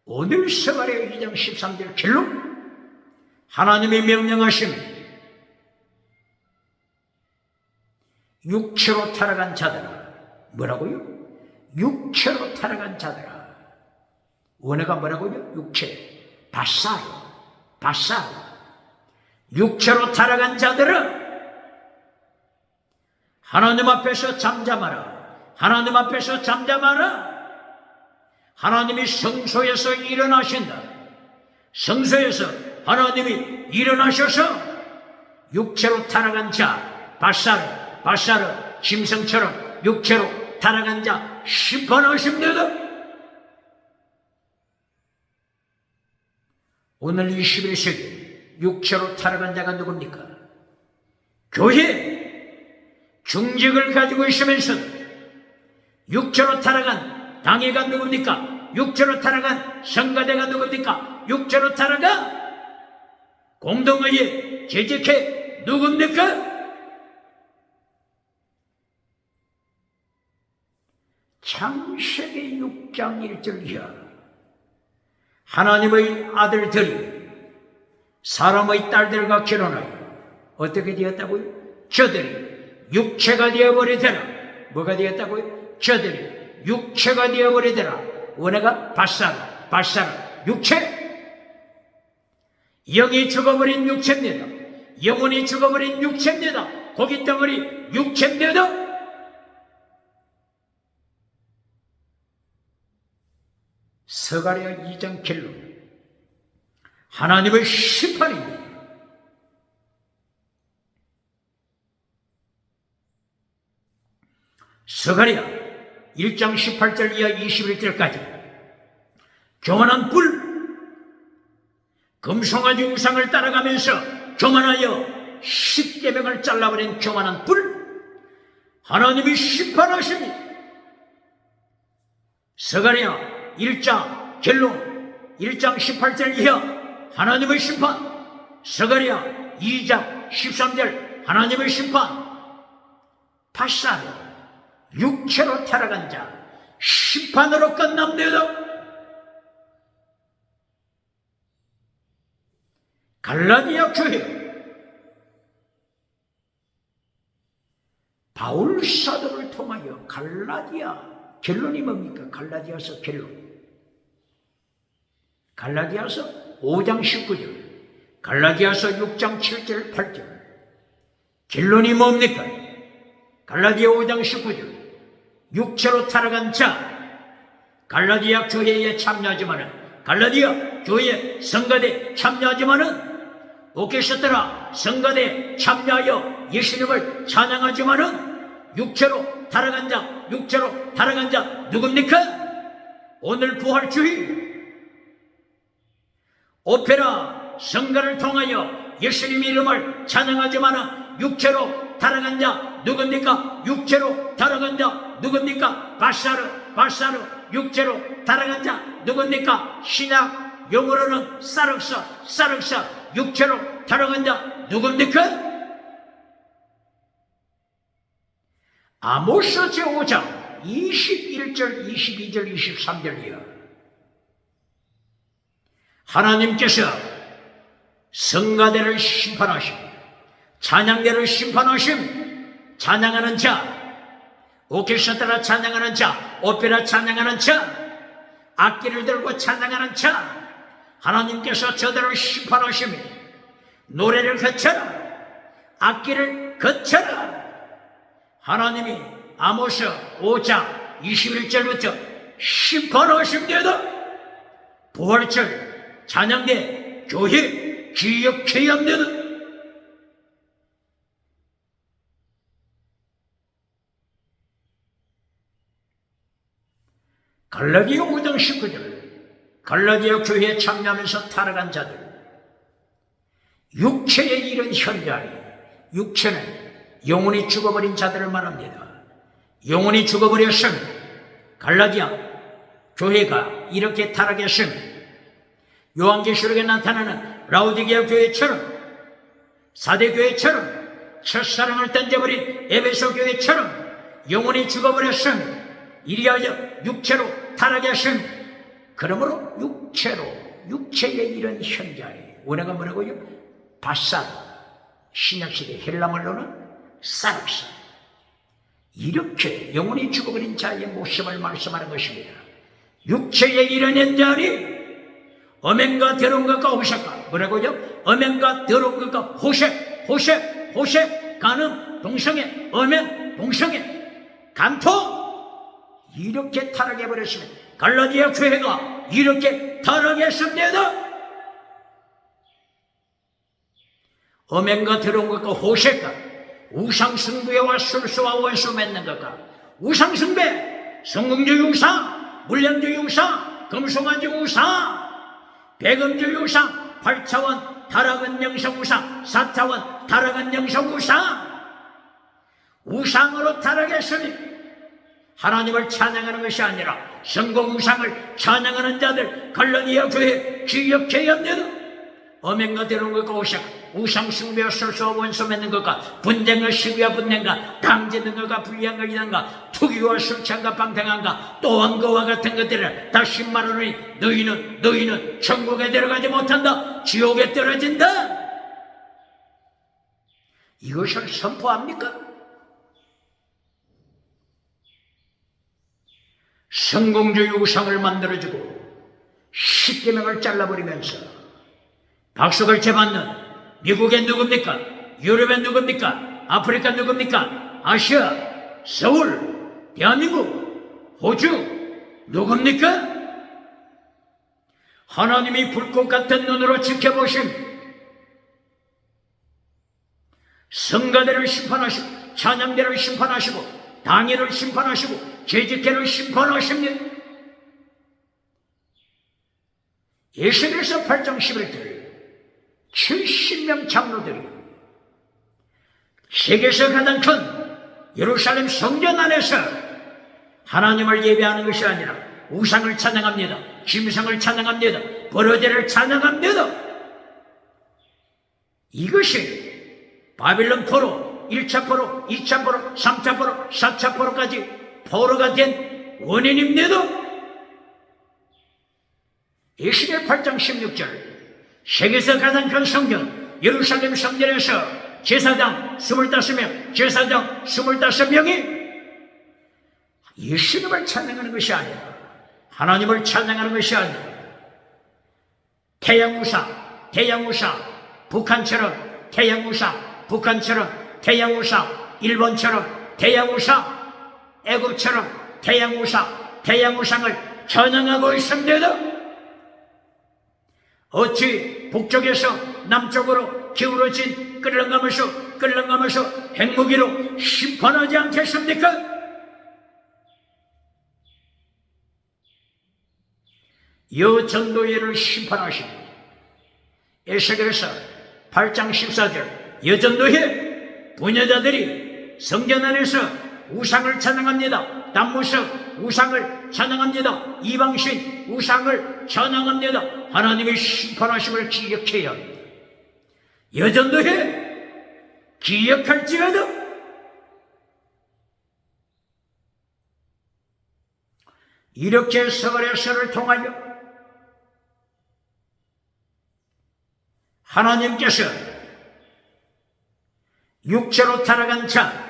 오늘 서가랴 2장 13절 결론, 하나님이 명령하신 육체로 타락한 자들아, 뭐라고요? 육체로 타락한 자들아. 원어가 뭐라고요? 육체, 바사르. 육체로 타락한 자들아, 하나님 앞에서 잠잠하라. 하나님 앞에서 잠잠하라. 하나님이 성소에서 일어나신다. 성소에서 하나님이 일어나셔서 육체로 타락한 자, 바사르, 짐승처럼 육체로 타락한 자 심판하십니다. 오늘 21세기 육체로 타락한 자가 누굽니까? 교회 중직을 가지고 있으면서 육체로 타락한 당회가 누굽니까? 육체로 타락한 성가대가 누굽니까? 육체로 타락한 공동의회 재직회 누굽니까? 창세기 6장 1절 이하 하나님의 아들들이 사람의 딸들과 결혼하여 어떻게 되었다고요? 저들이 육체가 되어버리더라. 뭐가 되었다고요? 저들이 육체가 되어버리더라. 원어가 바사르, 육체. 영이 죽어버린 육체입니다. 영혼이 죽어버린 육체입니다. 고깃덩어리 육체입니다. 서가랴 2장 결론, 하나님의 심판입니다. 서가랴 1장 18절 이하 21절까지 교만한 뿔, 금송아지 우상을 따라가면서 교만하여 십계명을 잘라버린 교만한 뿔, 하나님이 심판하십니다. 서가랴 1장 결론 1장 18절 이하 하나님의 심판, 서가랴 2장 13절 하나님의 심판, 바사르 육체로 타락한 자 심판으로 끝납니다. 갈라디아 교회 바울 사도를 통하여 갈라디아 결론이 뭡니까? 갈라디아서 결론, 갈라디아서 5장 19절, 갈라디아서 6장 7절 8절 결론이 뭡니까? 갈라디아 5장 19절. 육체로 타락한 자, 갈라디아 교회에 참여하지만은, 갈라디아 교회 성가대 참여하지만은, 오케스트라 성가대 참여하여 예수님을 찬양하지만은, 육체로 타락한 자 누굽니까? 오늘 부활주의 오페라 성가를 통하여 예수님 이름을 찬양하지만은 육체로 타락한 자 누굽니까? 육체로 타락한 자 누굽니까? 바사르 육체로 타락한 자 누굽니까? 신약 영어로는 사륵사 육체로 타락한 자 누굽니까? 아모스 제5장 21절 22절 23절이요. 하나님께서 성가대를 심판하시고 찬양대를 심판하심, 찬양하는 자, 오케스트라 찬양하는 자, 오페라 찬양하는 자, 악기를 들고 찬양하는 자, 하나님께서 저들을 심판하시며 노래를 거쳐라, 악기를 거쳐라. 하나님이 아모스 5장 21절부터 심판하십니다. 부활절 찬양대 교회 기억해야 합니다. 갈라디아 5장 19절. 갈라디아 교회에 참여하면서 타락한 자들, 육체에 이른 현장이, 육체는 영혼이 죽어버린 자들을 말합니다. 영혼이 죽어버렸음, 갈라디아 교회가 이렇게 타락했음, 요한계시록에 나타나는 라오디게아 교회처럼, 사대교회처럼, 첫사랑을 던져버린 에베소 교회처럼 영혼이 죽어버렸음, 이리하여 육체로 타락했음. 그러므로 육체에 이른 현자에, 원어가 뭐라고요? 바사르, 신약시대 헬라말로는 사륵사. 이렇게 영혼이 죽어버린 자의 모습을 말씀하는 것입니다. 육체에 이른 현자니 어멘과 더러운 것과 호색과, 뭐라고요? 어멘과 더러운 것과 호색, 간음, 동성애, 어멘, 동성애, 간통, 이렇게 타락해버렸으면 갈라디아 교회가 이렇게 타락했습니다. 어멘과 더러운 것과 호색과, 우상숭배와 술수와 원수 맺는 것과, 우상숭배, 성공주의 우상, 물량주의 우상, 금송아지 우상, 백음주의 우상, 8차원 타락은 영성 우상, 4차원 타락은 영성 우상, 우상으로 타락했으니 하나님을 찬양하는 것이 아니라 성공 우상을 찬양하는 자들, 갈라디아 교회 기억해야 합니다. 어맹과 더러운 것과 오색, 우상 숭배와 술수와 원수 맺는 것과, 분쟁과 시기와 분쟁과, 강짓는 것과, 불리한 것이 난가, 투기와 술 취함과 방탕함과, 또한 그와 같은 것들을 다시 말하노니 너희는 천국에 들어가지 못한다, 지옥에 떨어진다. 이것을 선포합니까? 성공주의 우상을 만들어주고 십계명을 잘라버리면서 박수를 재받는 미국엔 누굽니까? 유럽엔 누굽니까? 아프리카 누굽니까? 아시아, 서울, 대한민국, 호주 누굽니까? 하나님이 불꽃 같은 눈으로 지켜보신 성가대를 심판하시고, 찬양대를 심판하시고, 당일을 심판하시고, 재직회를 심판하십니다. 예수께서 8장 11절 70명 장로들이 세계에서 가장 큰 예루살렘 성전 안에서 하나님을 예배하는 것이 아니라 우상을 찬양합니다. 짐승을 찬양합니다. 버러지를 찬양합니다. 이것이 바빌론 포로, 1차 포로, 2차 포로, 3차 포로, 4차 포로까지 포로가 된 원인입니다. 에스겔 8장 16절 세계에서 가장 큰 성전 예루살렘 성전에서 제사장 25명이 예수님을 찬양하는 것이 아니라, 하나님을 찬양하는 것이 아니라 태양우상, 북한처럼 태양우상, 북한처럼 태양우상, 일본처럼 태양우상, 애국처럼 태양우상, 태양우상을 전향하고 있습니다. 어찌 북쪽에서 남쪽으로 기울어진 끌렁가면서 핵무기로 심판하지 않겠습니까? 여전도회를 심판하십니다. 에스겔서 8장 14절 여전도회 부녀자들이 성전 안에서 우상을 찬양합니다. 남무석 우상을 찬양합니다. 이방신 우상을 찬양합니다. 하나님의 심판하심을 기억해야 합니다. 여전도회 기억할지어다. 이렇게 스가랴서를 통하여 하나님께서 육체로 타락한 자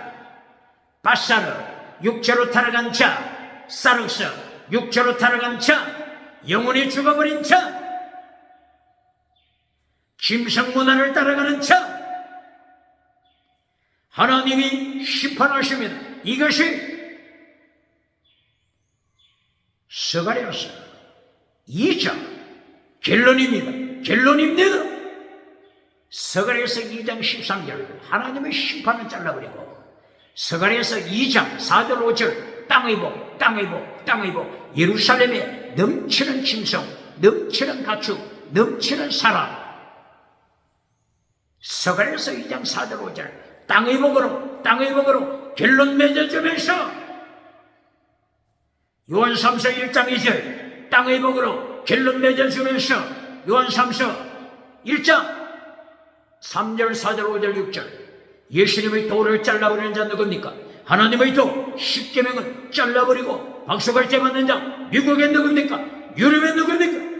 바사르, 육체로 타락한 자 사륵스, 육체로 타락한 자 영혼이 죽어버린 자 짐승문화를 따라가는 자 하나님이 심판하십니다. 이것이 스가랴서 2장 결론입니다. 스가랴서 2장 13절 하나님의 심판은 잘라버리고 스가랴서 2장 4절 5절 땅의 복 예루살렘에 넘치는 짐승, 넘치는 가축, 넘치는 사람. 스가랴서 2장 4절 5절 땅의 복으로 결론 맺어주면서 요한 3서 1장 2절 땅의 복으로 결론 맺어주면서 요한 3서 1장 3절 4절 5절 6절 예수님의 도를 잘라버리는 자 누굽니까? 하나님의 도 십계명은 잘라버리고 박수갈채 받는 자 미국에 누굽니까? 유럽에 누굽니까?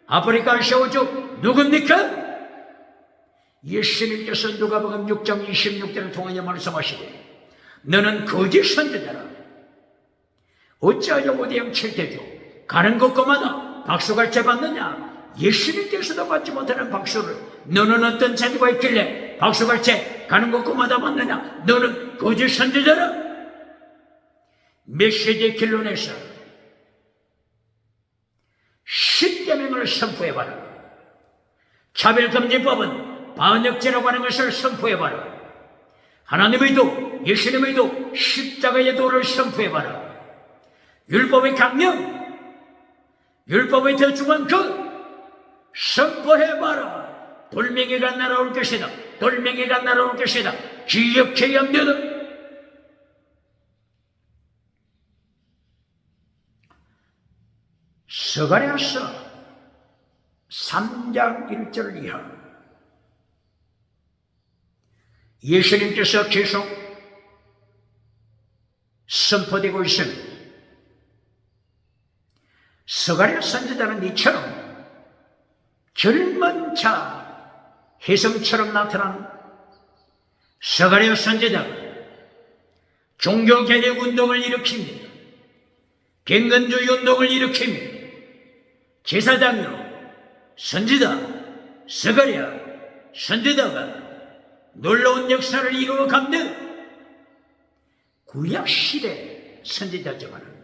아프리카 아시아족 누굽니까? 예수님께서 누가복음 6장 26절을 통하여 말씀하시되 너는 거짓 선지자라 어찌하여 오대양 칠대죠 가는 곳마다 박수갈채 받느냐? 예수님께서도 받지 못하는 박수를 너는 어떤 제도가 있길래 박수갈채 가는 곳마다 받느냐? 너는 거짓 선지자라. 메시지의 결론에서 십계명을 선포해봐라. 차별금지법은 반역죄라고 하는 것을 선포해봐라. 하나님의 도, 예수님의 도, 십자가의 도를 선포해봐라. 율법의 강령, 율법의 더 중한 것 선포해봐라. 돌멩이가 날아올 것이다. 돌멩이가 날아올 것이다. 기억해야 합니다. 스가랴서 3장 1절 이하 예수님께서 계속 선포되고 있습니다. 스가랴 선지자는 이처럼 젊은 자 혜성처럼 나타난 스가랴 선지자가 종교개혁 운동을 일으킵니다. 경건주의 운동을 일으킵니다. 제사장으로 선지자 스가랴 선지자가 놀라운 역사를 이루어갑니다. 구약시대 선지자지만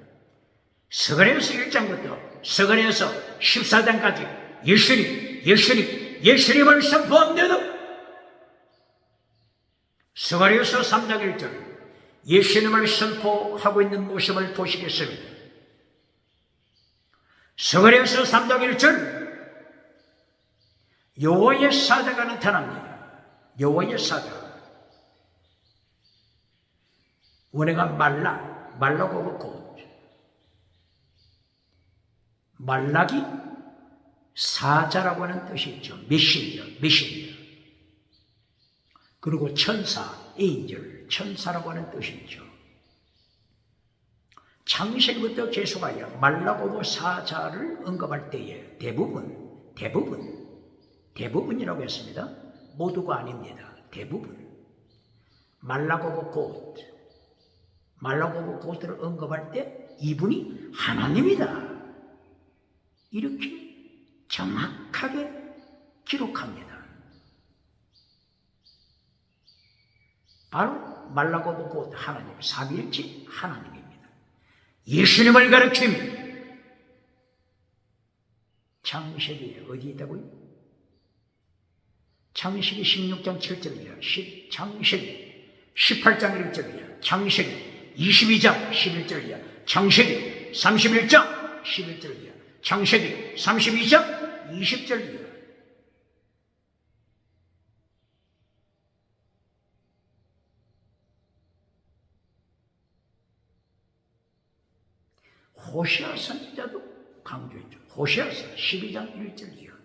스가랴서 1장부터 스가랴서 14장까지 예수님을 선포합니다. 스가랴서 3장 1절 예수님을 선포하고 있는 모습을 보시겠습니다. 스가랴서 3장 1절 여호와의 사자가 나타납니다. 여호와의 사자 원어가 말라고 곧 말라기 사자라고 하는 뜻이 있죠. 메신저 그리고 천사, 에인절, 천사라고 하는 뜻이 있죠. 창세기부터 계속하여 말라고도 사자를 언급할 때에 대부분이라고 했습니다. 모두가 아닙니다. 대부분 말라고보 곧을 언급할 때 이분이 하나님이다 이렇게 정확하게 기록합니다. 바로 말라고 곧 하나님, 삼위일체 하나님입니다. 예수님을 가르칩니다. 창세기 어디 있다고요? 창세기 16장 7절이야. 창세기 18장 1절이야. 창세기 22장 11절이야. 창세기 31장 11절이야. 창세기 32장 20절이야. 호시아 선지자도 강조했죠. 호시아서 12장 1절이요.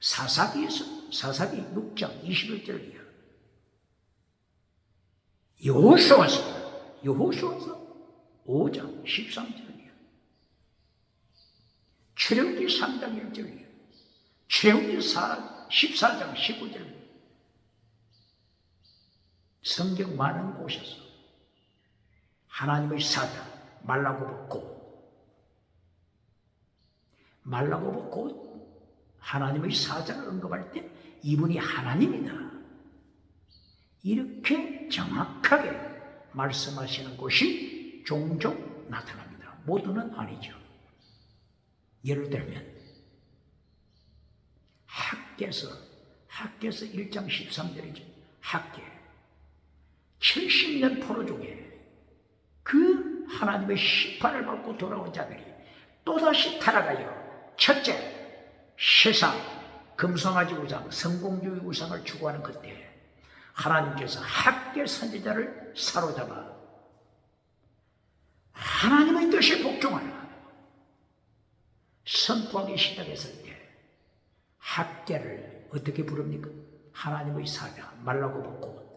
사사기에서 사사기 6장 21절이요. 여호수아서 5장 13절이요. 출애굽기 3장 1절이요. 출애굽기 14장 19절이요. 성경 많은 곳에서 하나님의 사자 말라고 곧 하나님의 사자를 언급할 때 이분이 하나님이다. 이렇게 정확하게 말씀하시는 것이 종종 나타납니다. 모두는 아니죠. 예를 들면 학개서 1장 13절이죠. 학개 70년 포로 중에 그 하나님의 심판을 받고 돌아온 자들이 또다시 타락하여 첫째, 세상, 금송아지 우상, 성공주의 우상을 추구하는 그때 하나님께서 학개 선지자를 사로잡아 하나님의 뜻에 복종하라 선포하기 시작했을 때 학개를 어떻게 부릅니까? 하나님의 사자, 말라고 곧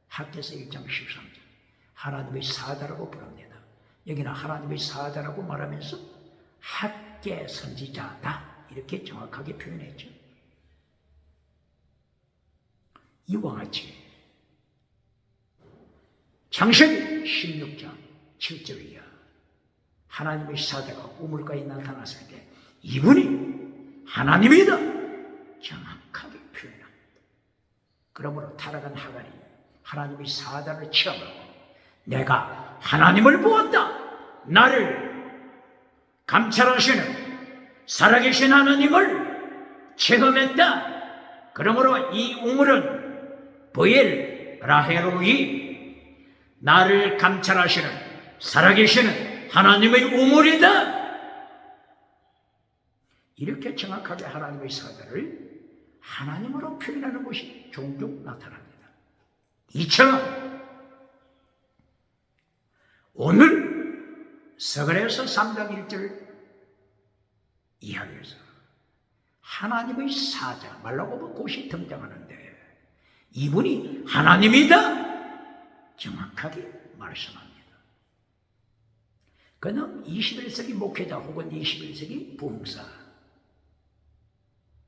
학개서 1장 13절 하나님의 사자라고 부릅니다. 여기는 하나님의 사자라고 말하면서 학개 선지자다 이렇게 정확하게 표현했죠. 이와 같이 창세기 16장 7절이야. 하나님의 사자가 우물가에 나타났을 때 이분이 하나님이다 정확하게 표현합니다. 그러므로 타락한 하갈이 하나님의 사자를 체험하고 내가 하나님을 보았다. 나를 감찰하시는 살아계신 하나님을 체험했다. 그러므로 이 우물은 보엘 라헤로이 나를 감찰하시는 살아계시는 하나님의 우물이다. 이렇게 정확하게 하나님의 사자를 하나님으로 표현하는 것이 종종 나타납니다. 이처럼 오늘 서글에서 3장 1절 이야기에서 하나님의 사자 말라고 곧이 등장하는데 이분이 하나님이다 정확하게 말씀합니다. 그는 21세기 목회자 혹은 21세기 부흥사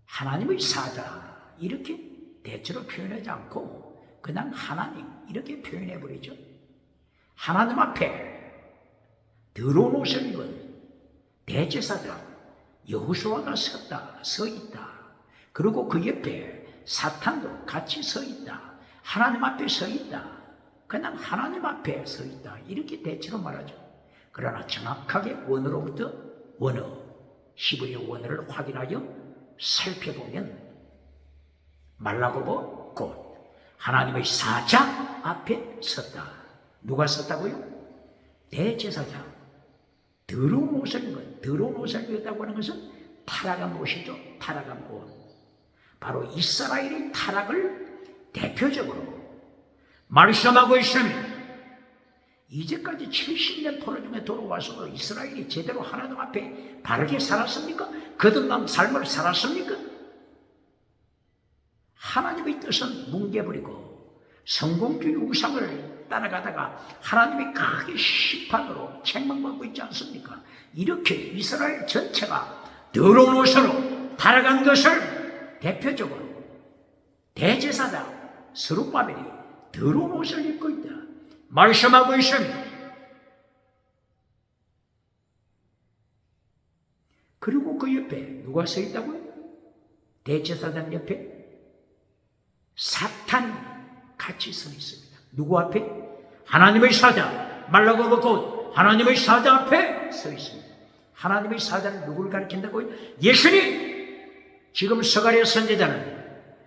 하나님의 사자 이렇게 대체로 표현하지 않고 그냥 하나님 이렇게 표현해버리죠. 하나님 앞에 더러운 옷을 입은 대제사장 여호수아가 서 있다. 그리고 그 옆에 사탄도 같이 서 있다. 하나님 앞에 서 있다. 그냥 하나님 앞에 서 있다. 이렇게 대체로 말하죠. 그러나 정확하게 원어로부터 원어, 히브리어 원어를 확인하여 살펴보면 말라고 곧 하나님의 사자 앞에 섰다. 누가 섰다고요? 대제사장. 더러운 옷을 입은, 더러운 옷을 입었다고 하는 것은 타락한 옷이죠. 타락한 옷. 바로 이스라엘의 타락을 대표적으로 말씀하고 있습니다. 이제까지 70년 포로 중에 돌아와서 이스라엘이 제대로 하나님 앞에 바르게 살았습니까? 거듭난 삶을 살았습니까? 하나님의 뜻은 뭉개버리고 성공주의 우상을 따라가다가 하나님이 크게 심판으로 책망받고 있지 않습니까? 이렇게 이스라엘 전체가 더러운 옷으로 타락한 것을 대표적으로 대제사장 스룹바벨이 더러운 옷을 입고 있다 말씀하고 있습니다. 그리고 그 옆에 누가 서 있다고요? 대제사장 옆에 사탄이 같이 서 있습니다. 누구 앞에? 하나님의 사자, 말라고 곧 하나님의 사자 앞에 서 있습니다. 하나님의 사자는 누구를 가리킨다고요? 예수님! 지금 스가랴 선지자는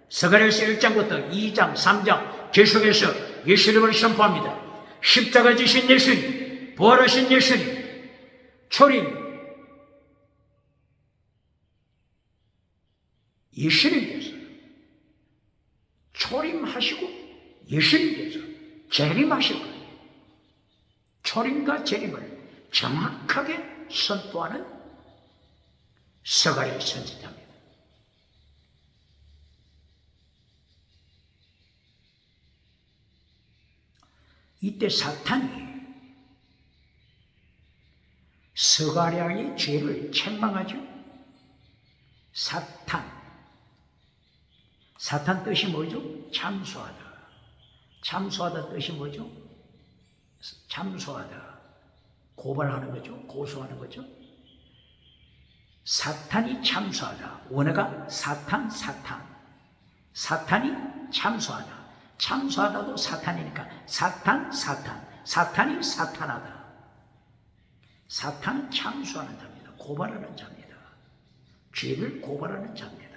스가랴서 1장부터 2장, 3장 계속해서 예수님을 선포합니다. 십자가 지신 예수님, 부활하신 예수님, 초림, 예수님께서 초림하시고 예수님께서 재림하실 거예요. 초림과 재림을 정확하게 선포하는 스가랴 선지자입니다. 이때 사탄이 스가랴의 죄를 책망하죠. 사탄 뜻이 뭐죠? 참소하다. 참소하다 뜻이 뭐죠? 참소하다. 고발하는 거죠. 고소하는 거죠. 사탄이 참소하다. 원어가 사탄. 사탄이 참소하다. 참소하다도 사탄이니까 사탄이 사탄하다. 사탄은 참소하는 자입니다. 고발하는 자입니다. 죄를 고발하는 자입니다.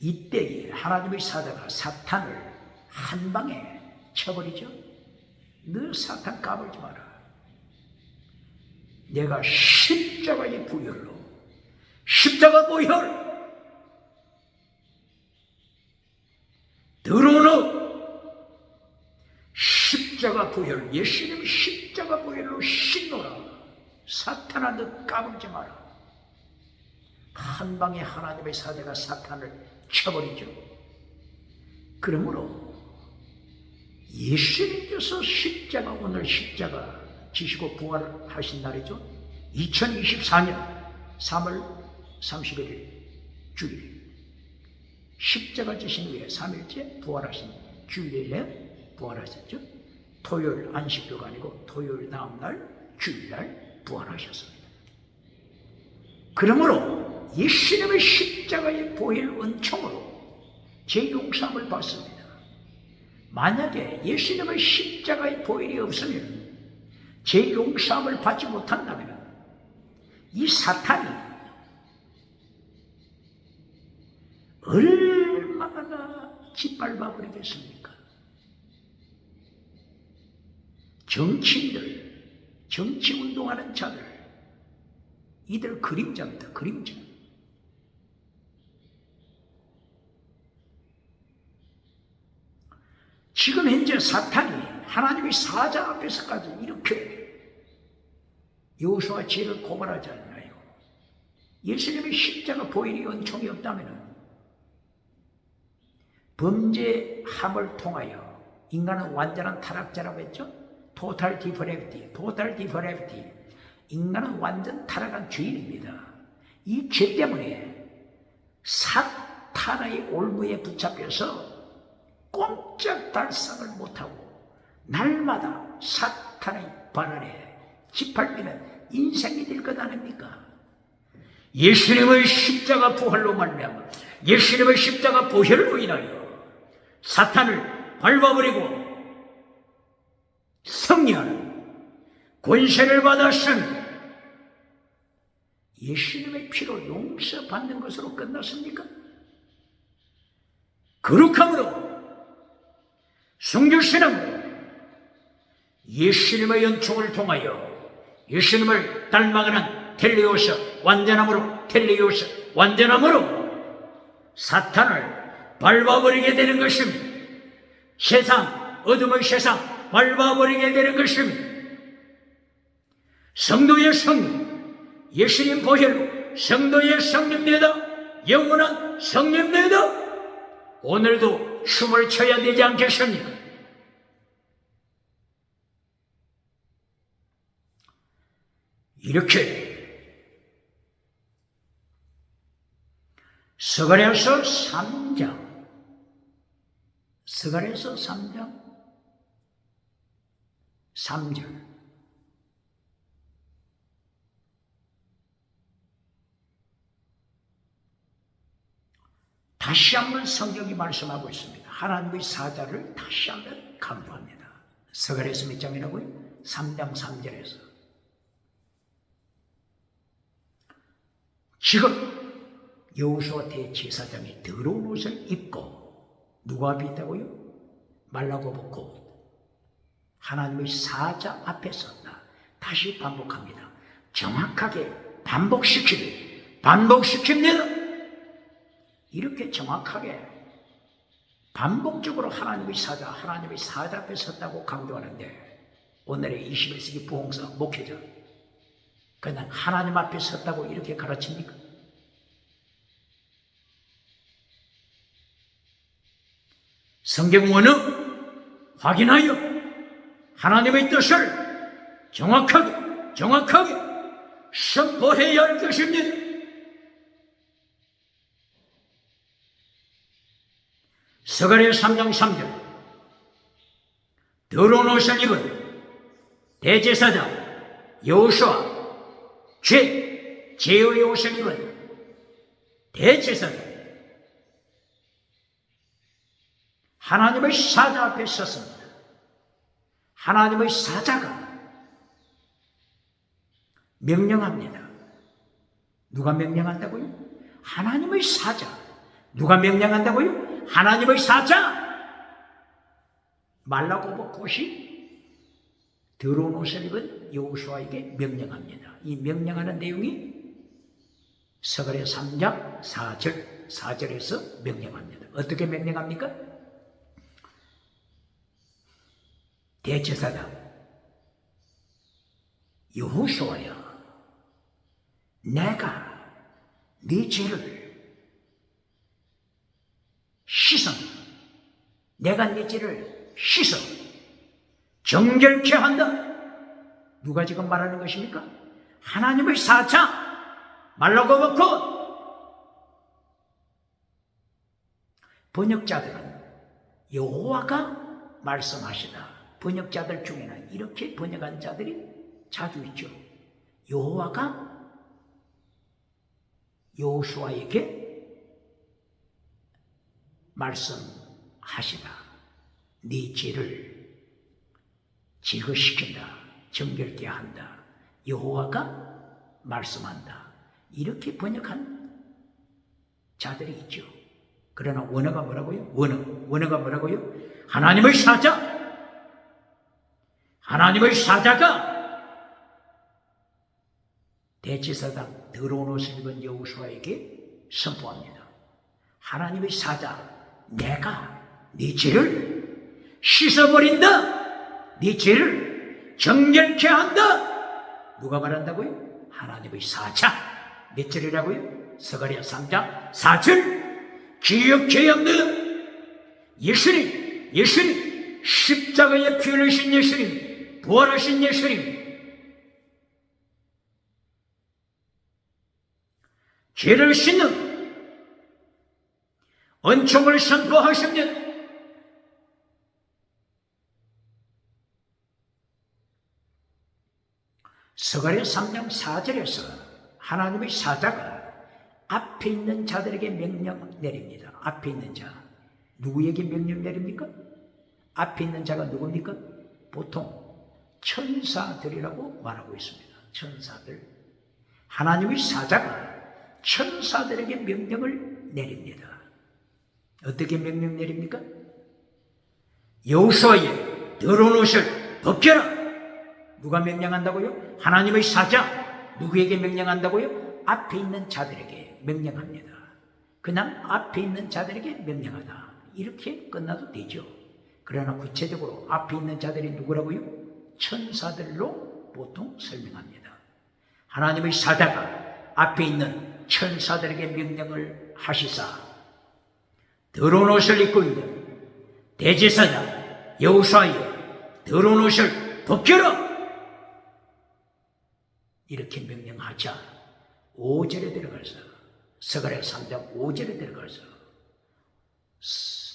이때에 하나님의 사자가 사탄을 한 방에 쳐버리죠. 너 사탄 까불지 마라. 내가 십자가의 부혈로, 십자가 부혈, 들어오는 십자가 부혈, 예수님 십자가 부혈로 신노라. 사탄아, 너 까불지 마라. 한 방에 하나님의 사자가 사탄을 쳐버리죠. 그러므로 예수님께서 십자가, 오늘 십자가 지시고 부활하신 날이죠. 2024년 3월 31일 주일, 십자가 지신 후에 3일째 부활하신 주일에 부활하셨죠. 토요일 안식교가 아니고 토요일 다음날 주일날 부활하셨습니다. 그러므로 예수님의 십자가의 보혈 은총으로 제 용서함을 받습니다. 만약에 예수님의 십자가의 보혈이 없으면, 제 용서함을 받지 못한다면 이 사탄이 얼마나 짓밟아 버리겠습니까? 정치인들, 정치운동하는 자들, 이들 그림자입니다. 그림자. 지금 현재 사탄이 하나님의 사자 앞에서까지 이렇게 여호수아 죄를 고발하지 않나요? 예수님의 십자가 보혈이 은총이 없다면 범죄함을 통하여 인간은 완전한 타락자라고 했죠? Total depravity. 인간은 완전 타락한 죄인입니다. 이 죄 때문에 사탄의 올무에 붙잡혀서 꼼짝달싹을 못하고 날마다 사탄의 발 아래 짓밟히는 인생이 될 것 아닙니까? 예수님의 십자가 부활로 말미암아, 예수님의 십자가 보혈로 인하여 사탄을 밟아버리고 승리하는 권세를 받았은 예수님의 피로 용서받는 것으로 끝났습니까? 거룩함으로, 순교신앙으로, 예수님의 연총을 통하여 예수님을 닮아가는 텔레오스, 완전함으로, 텔레오스, 완전함으로 사탄을 밟아버리게 되는 것입니다. 세상, 어둠의 세상 밟아버리게 되는 것입니다. 성도의 성령, 예수님 보혈로 성도의 성령입니다. 영원한 성령입니다. 오늘도 춤을 춰야 되지 않겠습니까? 이렇게 스가랴서 3장 3절 다시 한번 성경이 말씀하고 있습니다. 하나님의 사자를 다시 한번 강조합니다. 스가랴서 몇 장이라고요? 3장 3절에서. 지금 여호수아 대제사장이 더러운 옷을 입고 누구 앞에 있다고요? 말라고벗고 하나님의 사자 앞에 섰다. 다시 반복합니다. 정확하게 반복시킵니다. 이렇게 정확하게 반복적으로 하나님의 사자 앞에 섰다고 강조하는데 오늘의 21세기 부흥사 목회자 그냥 하나님 앞에 섰다고 이렇게 가르칩니까? 성경 원어 확인하여 하나님의 뜻을 정확하게 선포해야 할 것입니다. 스가랴 3장 3절 더러운 옷을 입은 대제사장 여호수아 제의 옷을 입은 대제사장 하나님의 사자 앞에 섰습니다. 하나님의 사자가 명령합니다. 누가 명령한다고요? 하나님의 사자. 누가 명령한다고요? 하나님의 사자. 말라고벗고시 더러운 옷을 입은 여호수아에게 명령합니다. 이 명령하는 내용이 스가랴 3장 4절에서 명령합니다. 어떻게 명령합니까? 대제사장 여호수아야, 내가 네 죄를 씻어, 내가 네 죄를 씻어 정결케 한다. 누가 지금 말하는 것입니까? 하나님의 사자 말라고벗고. 번역자들은 여호와가 말씀하시다. 번역자들 중에는 이렇게 번역한 자들이 자주 있죠. 여호와가 여호수아에게 말씀하시다. 네 죄를 제거시킨다. 정결케 한다. 여호와가 말씀한다. 이렇게 번역한 자들이 있죠. 그러나 원어가 뭐라고요? 원어가 뭐라고요? 하나님의 사자가 대제사장 더러운 옷을 입은 여호수아에게 선포합니다. 하나님의 사자, 내가 네 죄를 씻어버린다. 네 죄를 정결케 한다. 누가 말한다고요? 하나님의 사자. 몇 절이라고요? 스가랴 3장 4절. 기억해야 합니다. 예수님 십자가에 피 흘리신 예수님, 부활하신 예수님, 죄를 씻는 은총을 선포하십니다. 스가랴 3장 4절에서 하나님의 사자가 앞에 있는 자들에게 명령 내립니다. 앞에 있는 자. 누구에게 명령 내립니까? 앞에 있는 자가 누굽니까? 보통 천사들이라고 말하고 있습니다. 천사들. 하나님의 사자가 천사들에게 명령을 내립니다. 어떻게 명령 내립니까? 여호수아의 더러운 옷을 벗겨라. 누가 명령한다고요? 하나님의 사자. 누구에게 명령한다고요? 앞에 있는 자들에게 명령합니다. 그냥 앞에 있는 자들에게 명령하다. 이렇게 끝나도 되죠. 그러나 구체적으로 앞에 있는 자들이 누구라고요? 천사들로 보통 설명합니다. 하나님의 사자가 앞에 있는 천사들에게 명령을 하시사 더러운 옷을 입고 있는 대제사장 여호수아의 더러운 옷을 벗겨라. 이렇게 명령하자 5절에 들어가서 스가랴 3장 5절에 들어가서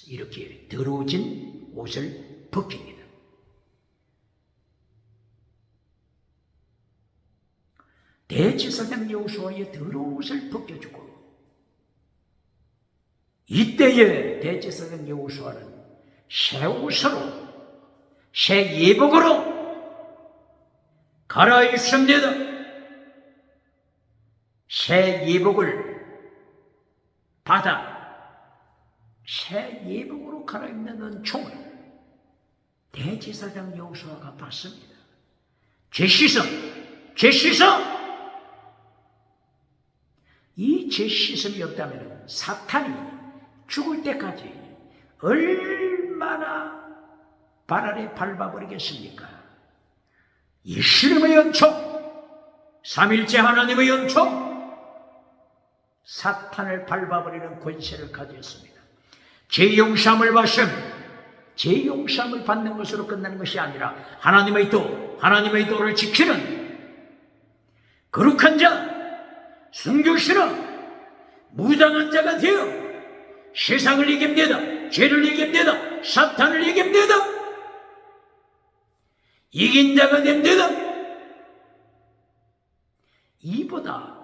이렇게 더러워진 옷을 벗깁니다. 대제사장 여호수아의 더러운 옷을 벗겨주고 이때에 대제사장 여호수아는 새 옷으로 새 예복으로 갈아입습니다. 새 예복을 받아 새 예복으로 갈아입는 은총을 대제사장 여호수아가 받습니다. 죄 씻음, 죄 씻음. 이 죄 씻음이 없다면 사탄이 죽을 때까지 얼마나 발 아래 밟아버리겠습니까? 예수님의 연총, 삼일째 하나님의 연총, 사탄을 밟아버리는 권세를 가졌습니다. 죄 용서함을 받습니다. 죄 용서함을 받는 것으로 끝나는 것이 아니라 하나님의 도를 지키는 거룩한 자, 순교시는 무당한 자가 되어 세상을 이깁니다. 죄를 이깁니다. 사탄을 이깁니다. 이긴 자가 됩니다. 이보다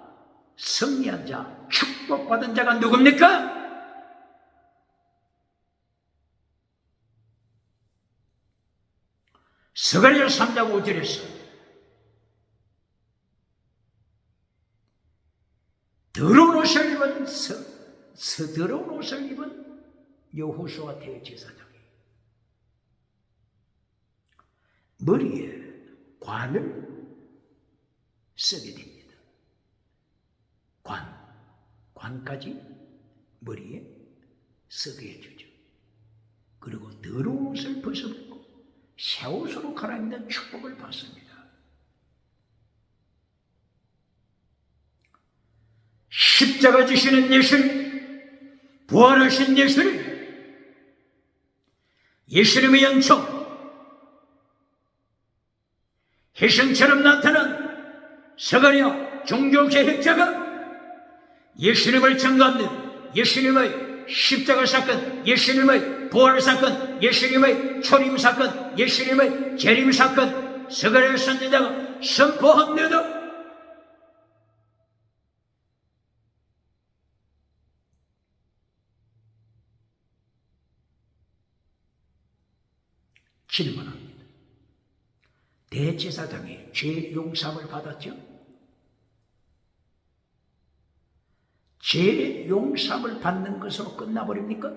승리한 자, 축복받은 자가 누굽니까? 스가랴 3장 5절에서 더러운 옷을 입은 더러운 옷을 입은 여호수아 대제사장이 머리에 관을 쓰게 됩니다. 관까지 머리에 쓰게 해주죠. 그리고 더러운 옷을 벗어버리고 새 옷으로 갈아입는 축복을 받습니다. 십자가 지시는 예수님, 부활하신 예수님, 예수님의 연총, 희생처럼 나타난 스가랴 종교개혁자가 예수님을 증거하는 예수님의 십자가 사건, 예수님의 부활 사건, 예수님의 초림 사건, 예수님의 재림 사건, 스가랴 선지자가 선포합니다. 질문합니다. 대제사장이 죄 용서함을 받았죠? 죄 용서함을 받는 것으로 끝나버립니까?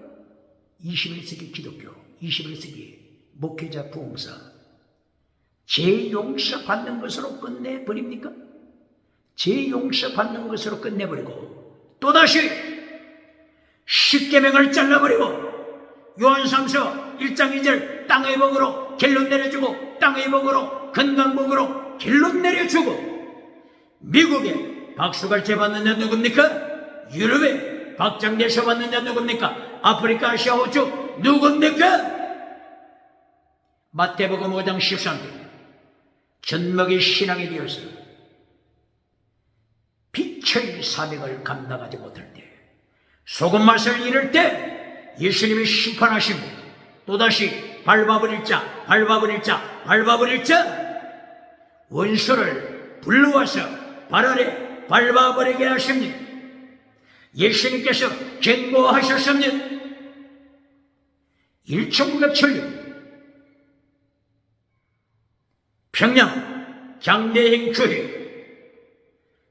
21세기 기독교, 21세기 목회자 부흥사, 죄 용서 받는 것으로 끝내버립니까? 죄 용서 받는 것으로 끝내버리고 또다시 십계명을 잘라버리고 요한삼서 1장 2절 땅의 복으로 결론 내려주고 땅의 복으로 건강복으로 결론 내려주고 미국에 박수갈채 받는 자 누굽니까? 유럽에 박장대소 받는 자 누굽니까? 아프리카, 아시아, 호주 누굽니까? 마태복음 5장 13절 젖먹이 신앙이 되어서 빛의 사명을 감당하지 못할 때 소금 맛을 잃을 때 예수님이 심판하십니다. 또다시 밟아버릴 자 원수를 불러와서 발 아래 밟아버리게 하십니다. 예수님께서 경고하셨습니다. 1907년 평양 장대행 교회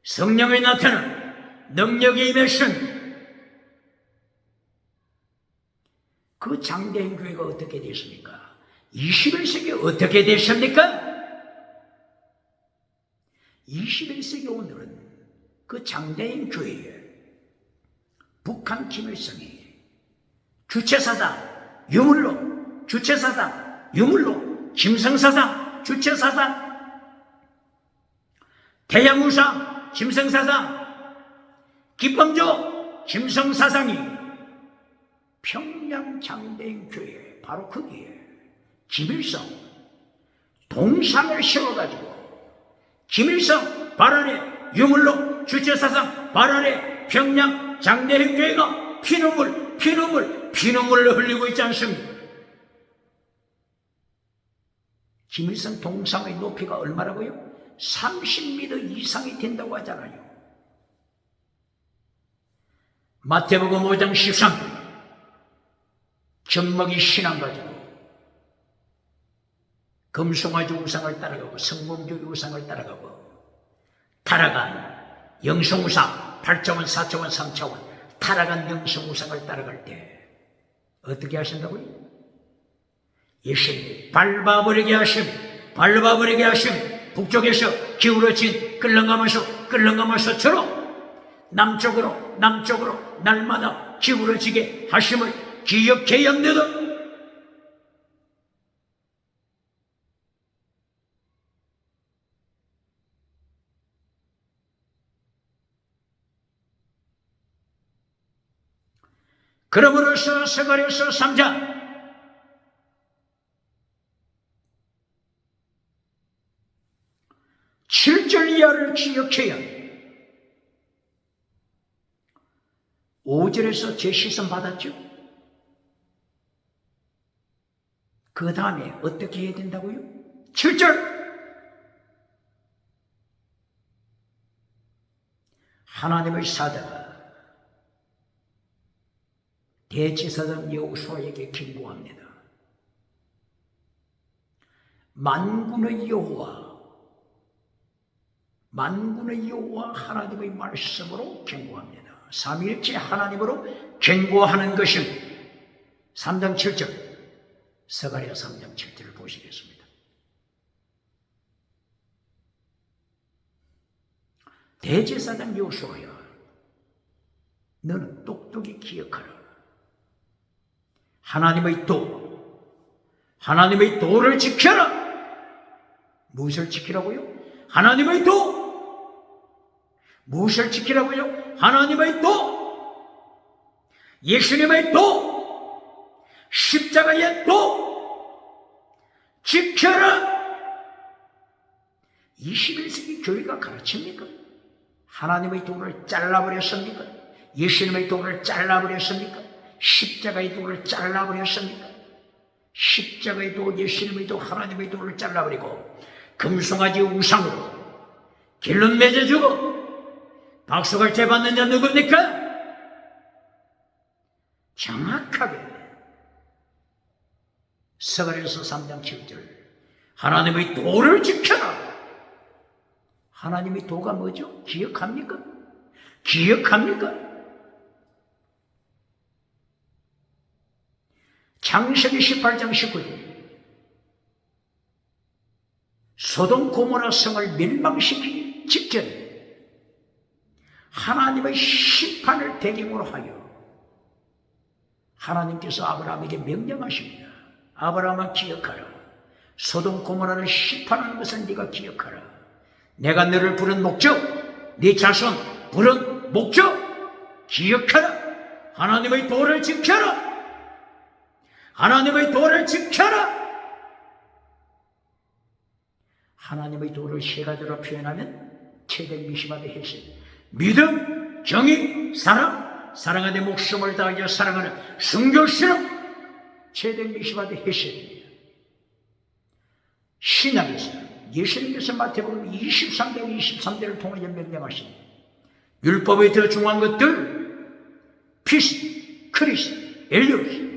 성령이 나타난 능력이 임했습니다. 그 장대행 교회가 어떻게 됐습니까? 21세기 어떻게 됐습니까? 21세기 오늘은 그 장대행 교회에 북한 김일성이 주체사상 유물로, 주체사상 유물로, 김성사상 주체사상, 태양우상 김성사상, 기범조 김성사상이 평양 장대행 교회 바로 거기에 김일성 동상을 세워가지고 김일성 발 아래 유물로 주체사상 발 아래 평양 장대행 교회가 피눈물을 흘리고 있지 않습니까? 김일성 동상의 높이가 얼마라고요? 30m 이상이 된다고 하잖아요. 마태복음 5장 13절 젖먹이 신앙 가지고 금송아지 우상을 따라가고 성공주의 우상을 따라가고 타락한 영성우상 8차원 4차원 3차원 타락한 영성우상을 따라갈 때 어떻게 하신다고요? 예수님이 밟아버리게 하시며 북쪽에서 기울어진 끌렁가마솥처럼 남쪽으로 날마다 기울어지게 하심을 기억해야 합니다. 그러므로서 스가랴서 3장 7절 이하를 기억해야 5절에서 제시선 받았죠? 그 다음에 어떻게 해야 된다고요? 7절 하나님의 사자가 대제사장 여호수아에게 경고합니다. 만군의 여호와 하나님의 말씀으로 경고합니다. 삼위일체 하나님으로 경고하는 것은 3장 7절 스가랴 3장 7절을 보시겠습니다. 대제사장 여호수아야, 너는 똑똑히 기억하라. 하나님의 도를 지켜라. 무엇을 지키라고요? 하나님의 도. 무엇을 지키라고요? 하나님의 도. 예수님의 도. 십자가의 도. 지켜라. 21세기 교회가 가르칩니까? 하나님의 도를 잘라버렸습니까? 예수님의 도를 잘라버렸습니까? 십자가의 도를 잘라버렸습니까? 십자가의 도, 예수님의 도, 하나님의 도를 잘라버리고 금송아지 우상으로 길론 맺어주고 박수갈채 받는 자 누굽니까? 정확하게 스가랴서 3장 7절 하나님의 도를 지켜라. 하나님의 도가 뭐죠? 기억합니까? 창세기 18장 19절 소돔 고모라 성을 멸망시키기 직전에 하나님의 심판을 배경으로 하여 하나님께서 아브라함에게 명령하십니다. 아브라함아 기억하라. 소돔 고모라를 심판하는 것을 네가 기억하라. 내가 너를 부른 목적, 네 자손 부른 목적 기억하라. 하나님의 도를 지켜라. 하나님의 도를 지켜라. 하나님의 도를 세 가지로 표현하면 최대 미시마대 해신 믿음, 정의, 사랑, 사랑하되 목숨을 다하여 사랑하는 순교스러움 최대 미시마대 해신입니다. 신약에서 예수님께서 마태복음 23절 통하여 명령하십니다. 율법에 더 중요한 것들 피스, 크리스, 엘리오스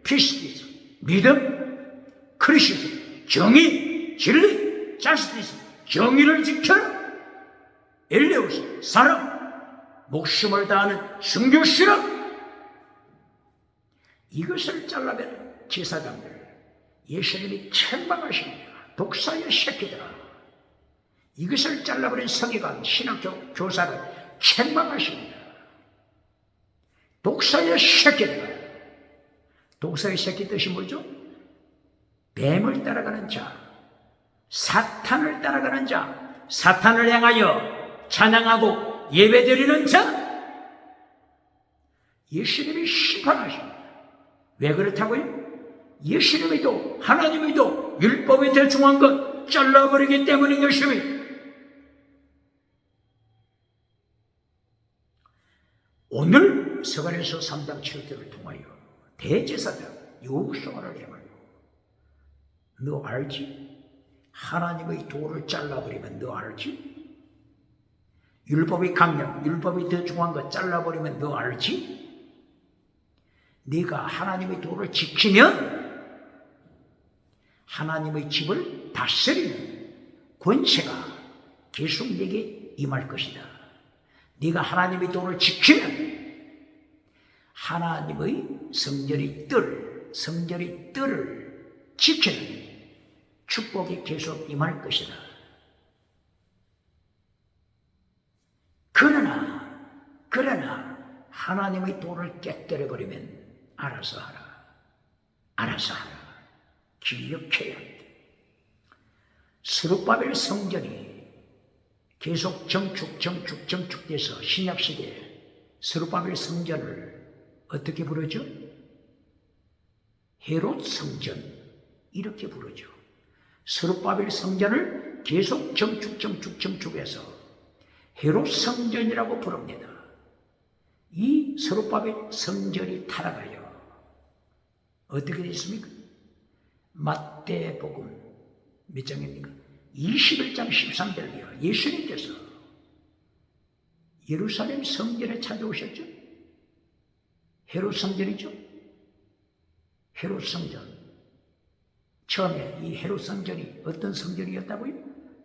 피스티스, 믿음, 크리스티스, 정의, 진리, 자스티스, 정의를 지켜라. 엘레오스, 사랑, 목숨을 다하는 순교스러움. 이것을 잘라면 제사장들 예수님이 책망하십니다. 독사의 새끼들아. 이것을 잘라버린 서기관, 신학교 교사를 책망하십니다. 독사의 새끼들아. 독사의 새끼 뜻이 뭐죠? 뱀을 따라가는 자, 사탄을 따라가는 자, 사탄을 향하여 찬양하고 예배드리는 자. 예수님이 심판하십니다. 왜 그렇다고요? 예수님의 도, 하나님의 도, 율법에 더 중요한 것 잘라버리기 때문인 것입니다. 오늘 스가랴서 3장 7절을 통하여 대제사장 여호수아를 향하여 너 알지? 하나님의 도를 잘라버리면 너 알지? 율법의 강령, 율법이 더 중요한 거 잘라버리면 너 알지? 네가 하나님의 도를 지키면 하나님의 집을 다스리는 권세가 계속 네게 임할 것이다. 네가 하나님의 도를 지키면 하나님의 성전의 뜰을 지키는 축복이 계속 임할 것이다. 그러나 하나님의 도를 깨뜨려버리면 알아서 하라. 기억해야 돼. 스룹바벨 성전이 계속 정축돼서 신약시대에 스룹바벨 성전을 어떻게 부르죠? 헤롯 성전 이렇게 부르죠. 스룹바벨 성전을 계속 정축해서 헤롯 성전이라고 부릅니다. 이 스룹바벨 성전이 타락하여 어떻게 됐습니까? 마태복음 몇 장입니까? 21장 13절이요. 예수님께서 예루살렘 성전에 찾아오셨죠. 헤롯 성전이죠. 헤롯 성전. 처음에 이 헤롯 성전이 어떤 성전이었다고요?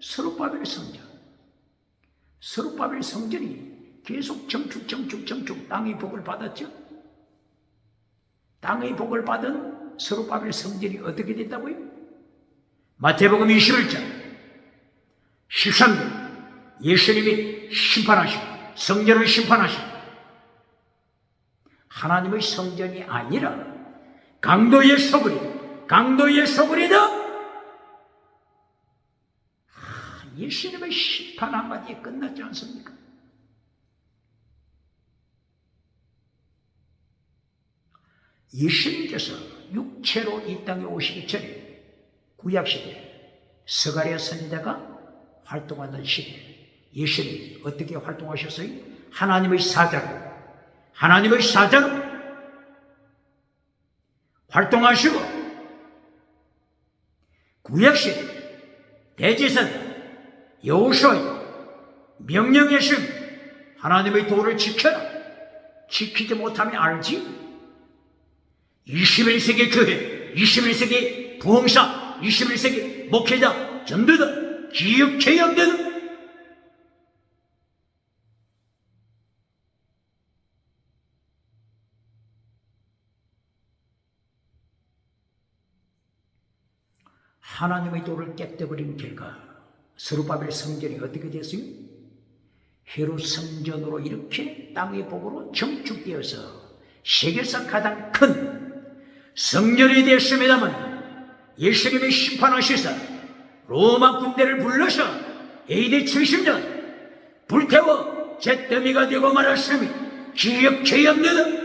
스룹바벨 성전. 스룹바벨 성전이 계속 정축 땅의 복을 받았죠. 땅의 복을 받은 스룹바벨 성전이 어떻게 됐다고요? 마태복음 21장 13절 예수님이 심판하시고 성전을 심판하시고 하나님의 성전이 아니라 강도의 소굴이다. 예수님의 심판 한마디에 끝났지 않습니까? 예수님께서 육체로 이 땅에 오시기 전에 구약시대 스가랴 선지자가 활동하던 시대 예수님이 어떻게 활동하셨어요? 하나님의 사자로 활동하시고 구약시대 대제사장 여호수아의 명령했음 하나님의 도를 지켜라. 지키지 못하면 알지? 21세기 교회, 21세기 부흥사, 21세기 목회자, 전도자, 기억해야 한다는 하나님의 도를 깨뜨려버린 결과 스룹바벨 성전이 어떻게 됐어요? 헤롯 성전으로 이렇게 땅의 복으로 정축되어서 세계에서 가장 큰 성전이 되었습니다만 예수님이 심판하시사 로마 군대를 불러서 AD 70년 불태워 잿더미가 되고 말았으니 기억해야 합니다.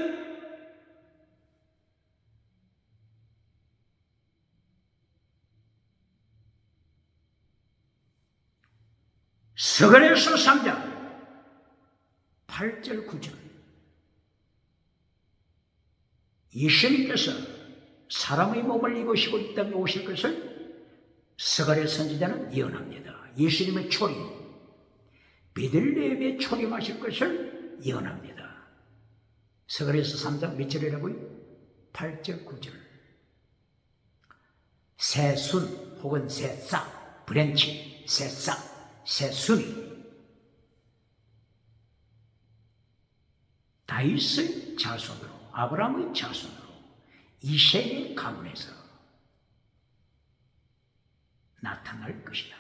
스가랴서 3장 8절 9절 예수님께서 사람의 몸을 입으시고 이 땅에 오실 것을 스가랴 선지자는 예언합니다. 예수님의 초림, 베들레헴에 초림하실 것을 예언합니다. 스가랴서 3장 몇 절이라고요? 8절 9절 새순 혹은 새싹, 브랜치, 새싹 새순이 다윗의 자손으로 아브라함의 자손으로 이새의 가문에서 나타날 것이다.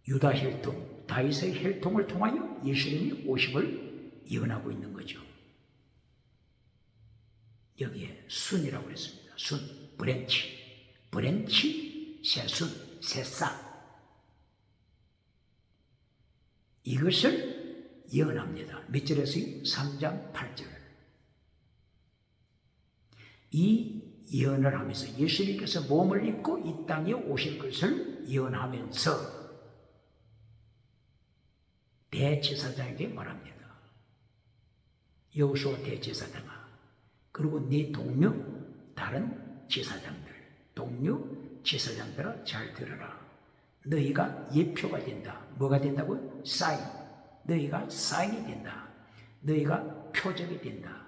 유다 혈통, 다윗의 혈통을 통하여 예수님이 오심을 예언하고 있는 거죠. 여기에 순이라고 했습니다. 순, 브랜치, 새순, 새싹 이것을 예언합니다. 몇 절에서요? 3장 8절. 이 예언을 하면서 예수님께서 몸을 입고 이 땅에 오실 것을 예언하면서 대제사장에게 말합니다. 여호수아 대제사장아, 그리고 네 동료 다른 제사장들, 동료 제사장들아 잘 들어라. 너희가 예표가 된다. 뭐가 된다고요? 사인. 너희가 사인이 된다. 너희가 표적이 된다.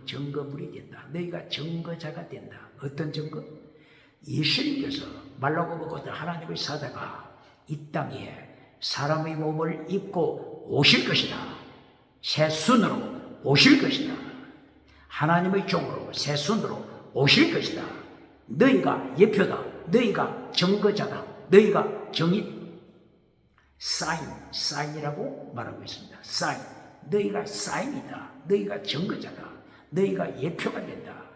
증거물이 된다. 너희가 증거자가 된다. 어떤 증거? 예수님께서 말라고 먹었던 하나님의 사자가 이 땅에 사람의 몸을 입고 오실 것이다. 새 순으로 오실 것이다. 하나님의 종으로 새 순으로 오실 것이다. 너희가 예표다. 너희가 증거자다. 너희가 증인. 사인이라고 말하고 있습니다. 사인. 너희가 사인이다. 너희가 증거자다. 너희가 예표가 된다.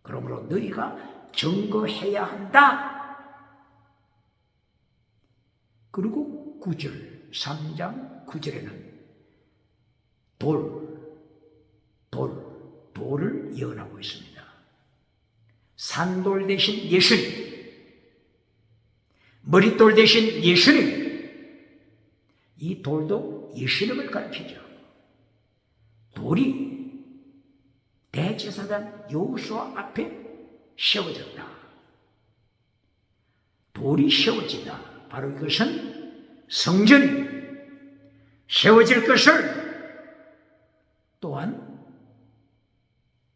그러므로 너희가 증거해야 한다. 그리고 9절, 3장 9절에는 돌을 예언하고 있습니다. 산돌 대신 예수님, 머릿돌 대신 예수님. 이 돌도 예수님을 가르치죠. 돌이 대제사장 여호수아 앞에 세워졌다. 돌이 세워지다. 바로 이것은 성전이 세워질 것을 또한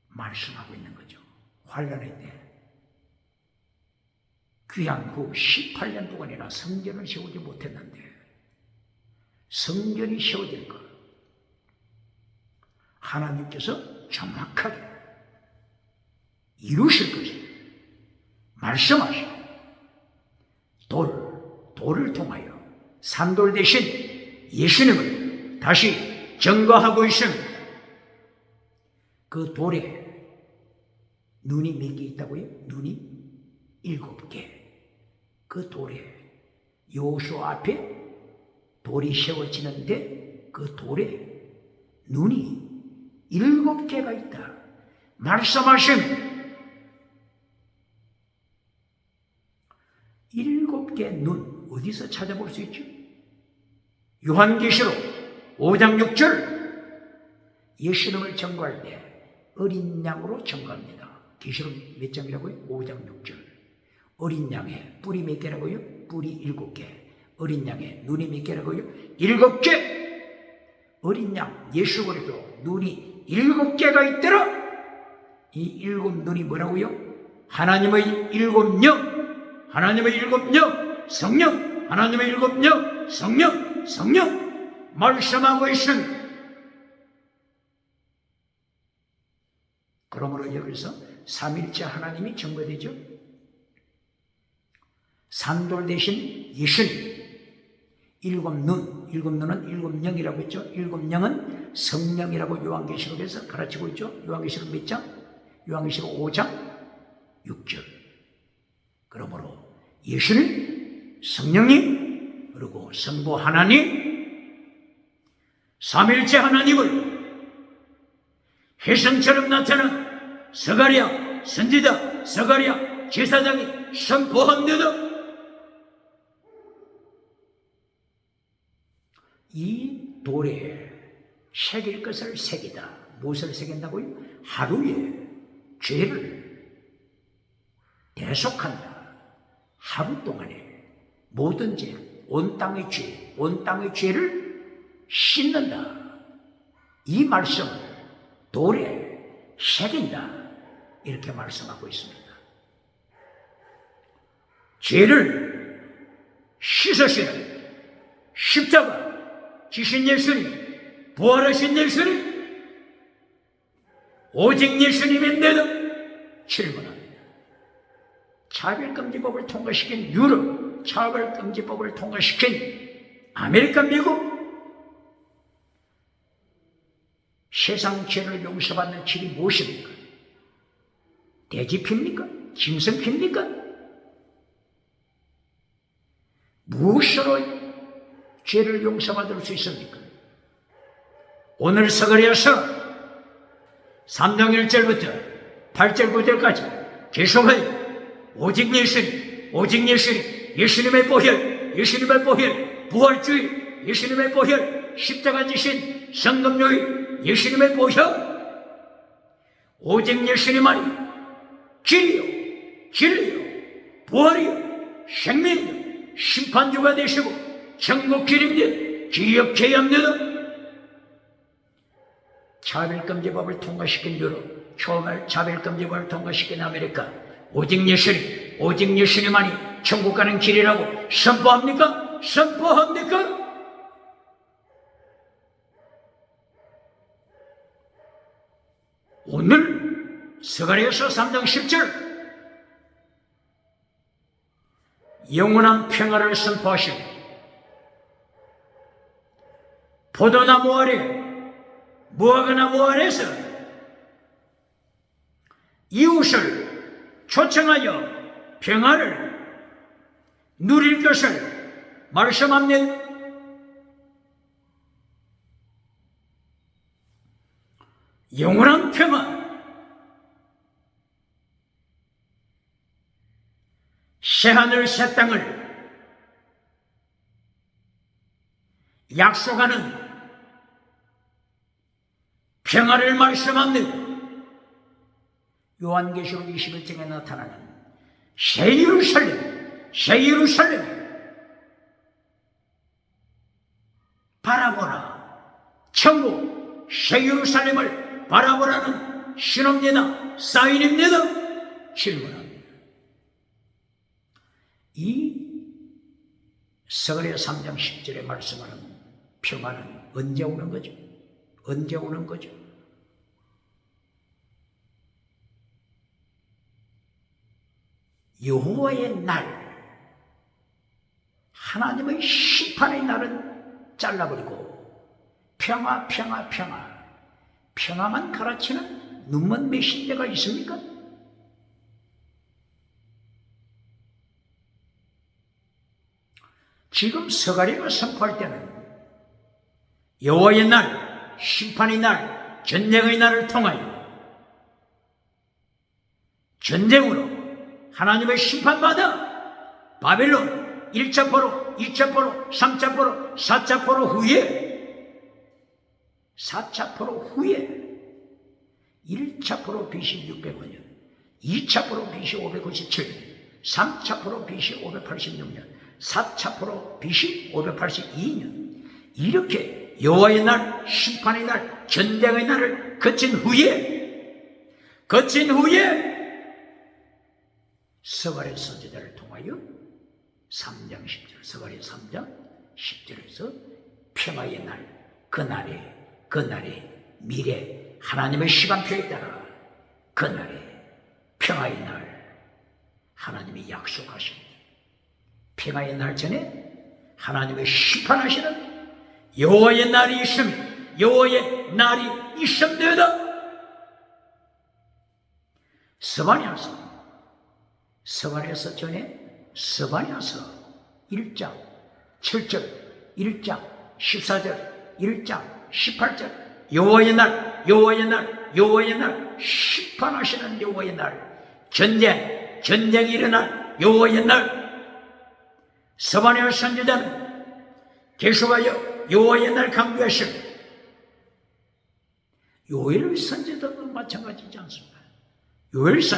말씀하고 있는 거죠. 환란의 때 귀한 후 18년 동안이나 성전을 세우지 못했는데 성전이 세워질 것, 하나님께서 정확하게 이루실 것을 말씀하시고 돌을 통하여 산돌 대신 예수님을 다시 증거하고 있습니다. 그 돌에 눈이 몇 개 있다고요? 눈이 7개. 그 돌에 여호수아 앞에 돌이 세워지는데 그 돌에 눈이 7개가 있다. 말씀하신 7개 눈 어디서 찾아볼 수 있죠? 요한계시록 5장 6절 예수님을 증거할 때 어린 양으로 증거합니다. 계시록 몇 장이라고요? 5장 6절. 어린 양의 뿔이 몇 개라고요? 뿔이 7개. 어린 양의 눈이 몇 개라고요? 7개. 어린 양 예수 그리스도 눈이 7개가 있더라. 이 7눈이 뭐라고요? 하나님의 7영, 하나님의 7영, 성령, 하나님의 7영, 성령 말씀하고 있습니다. 그러므로 여기서 삼일째 하나님이 증거되죠. 산돌 대신 예수님. 7눈은 7영이라고 했죠. 7영은 성령이라고 요한계시록에서 가르치고 있죠. 요한계시록 몇 장? 요한계시록 5장 6절. 그러므로 예수님, 성령님, 그리고 성부 하나님, 삼일째 하나님을 혜성처럼 나타난 스가랴 선지자, 스가랴 제사장이 선포합니다. 이 돌에 새길 것을 새기다. 무엇을 새긴다고요? 하루에 죄를 대속한다. 하루 동안에 모든 죄, 온 땅의 죄, 온 땅의 죄를 씻는다. 이 말씀을 돌에 새긴다. 이렇게 말씀하고 있습니다. 죄를 씻으시는 십자가 지신 예수님, 부활하신 예수님, 오직 예수님인데도 질문합니다. 차별금지법을 통과시킨 유럽, 차별금지법을 통과시킨 아메리카, 미국, 세상 죄를 용서받는 길이 무엇입니까? 돼지피입니까? 짐승피입니까? 무엇으로 죄를 용서받을 수 있습니까? 오늘 스가랴서 3장 1절부터 8절 9절까지 계속하여 오직 예수님, 오직 예수님, 예수님의 보혈, 예수님의 보혈, 부활주의, 예수님의 보혈, 십자가 지신 성금요일, 예수님의 보혈, 오직 예수님 안이 길이요, 진리요, 부활이요, 생명이요, 심판주가 되시고 천국 길입니다. 기억해야 합니다. 차별금지법을 통과시킨 유럽, 차별금지법을 통과시킨 아메리카, 오직 예수님만이 천국 가는 길이라고 선포합니까? 선포합니까? 오늘 스가랴서 3장 10절 영원한 평화를 선포하시고 포도나무 아래 무화과나무 아래서 이웃을 초청하여 평화를 누릴 것을 말씀합니다. 영원한 평화, 새하늘 새 땅을 약속하는 평화를 말씀합니다. 요한계시록 21장에 나타나는 새 예루살렘 바라보라. 천국 새 예루살렘을 바라보라는 신호입니다. 사인입니다. 질문합니다. 이 스가랴 3장 10절에 말씀하는 평화는 언제 오는 거죠? 언제 오는 거죠? 여호와의 날, 하나님의 심판의 날은 잘라버리고 평화만 가르치는 눈먼 메신저가 있습니까? 지금 스가랴가 선포할 때는 여호와의 날, 심판의 날, 전쟁의 날을 통하여 전쟁으로 하나님의 심판받아 바벨론 1차 포로, 2차 포로, 3차 포로, 4차 포로 후에 1차 포로 BC 605년, 2차 포로 BC 597년, 3차 포로 BC 586년, 4차 포로 BC 582년 이렇게 여호와의 날, 심판의 날, 전쟁의 날을 거친 후에 스가랴 선지자를 통하여 3장 10절, 스가랴 3장 10절에서 평화의 날, 그 날에 미래 하나님의 시간표에 따라 그 날에 평화의 날 하나님이 약속하십니다. 평화의 날 전에 하나님의 심판하시는 여호와의 날이 있습니다. 여호와의 날이 있습니다. 스가랴서 전에 스바냐서 1장 7절, 1장 14절, 1장 18절 여호와의 날 심판하시는 여호와의 날, 전쟁이 일어날 여호와의 날. 스바냐 선지자는 계속하여 여호와의 날 강조하시고 요엘 선지자도 마찬가지지 않습니까? 요엘서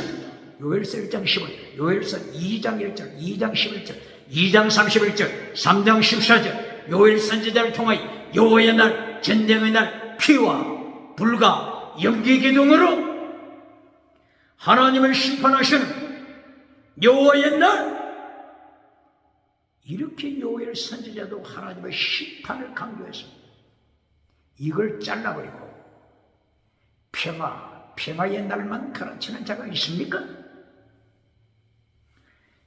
1장 15절, 요엘서 2장 1절, 2장 11절, 2장 31절, 3장 14절 요엘 선지자를 통하여 여호와의 날, 전쟁의 날, 피와 불과 연기 기둥으로 하나님을 심판하시는 여호와의 날, 이렇게 요엘 선지자도 하나님의 심판을 강조했습니다. 이걸 잘라버리고 평화의 날만 가르치는 자가 있습니까?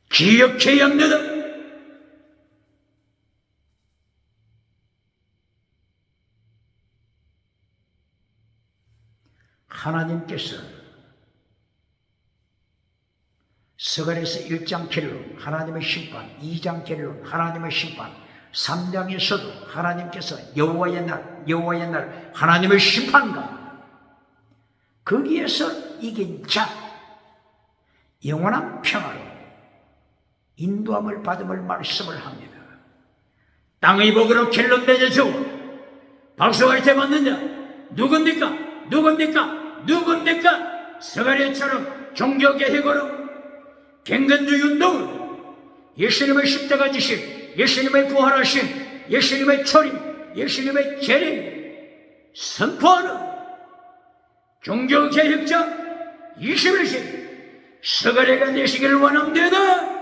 기억해야 합니다. 하나님께서 스가랴서 1장 결론 하나님의 심판, 2장 결론 하나님의 심판, 3장에서도 하나님께서 여호와의 날 하나님의 심판과 거기에서 이긴 자 영원한 평화로 인도함을 받음을 말씀을 합니다. 땅의 복으로 결론 맺어주고 박수할 때 맞는 자 누굽니까? 스가랴처럼 종교개혁으로 갱건주의 운동을 예수님의 십자가 지심, 예수님의 부활하심, 예수님의 초림, 예수님의 재림 선포하는 종교개혁자 21세기 서가래가 되시기를 원합니다.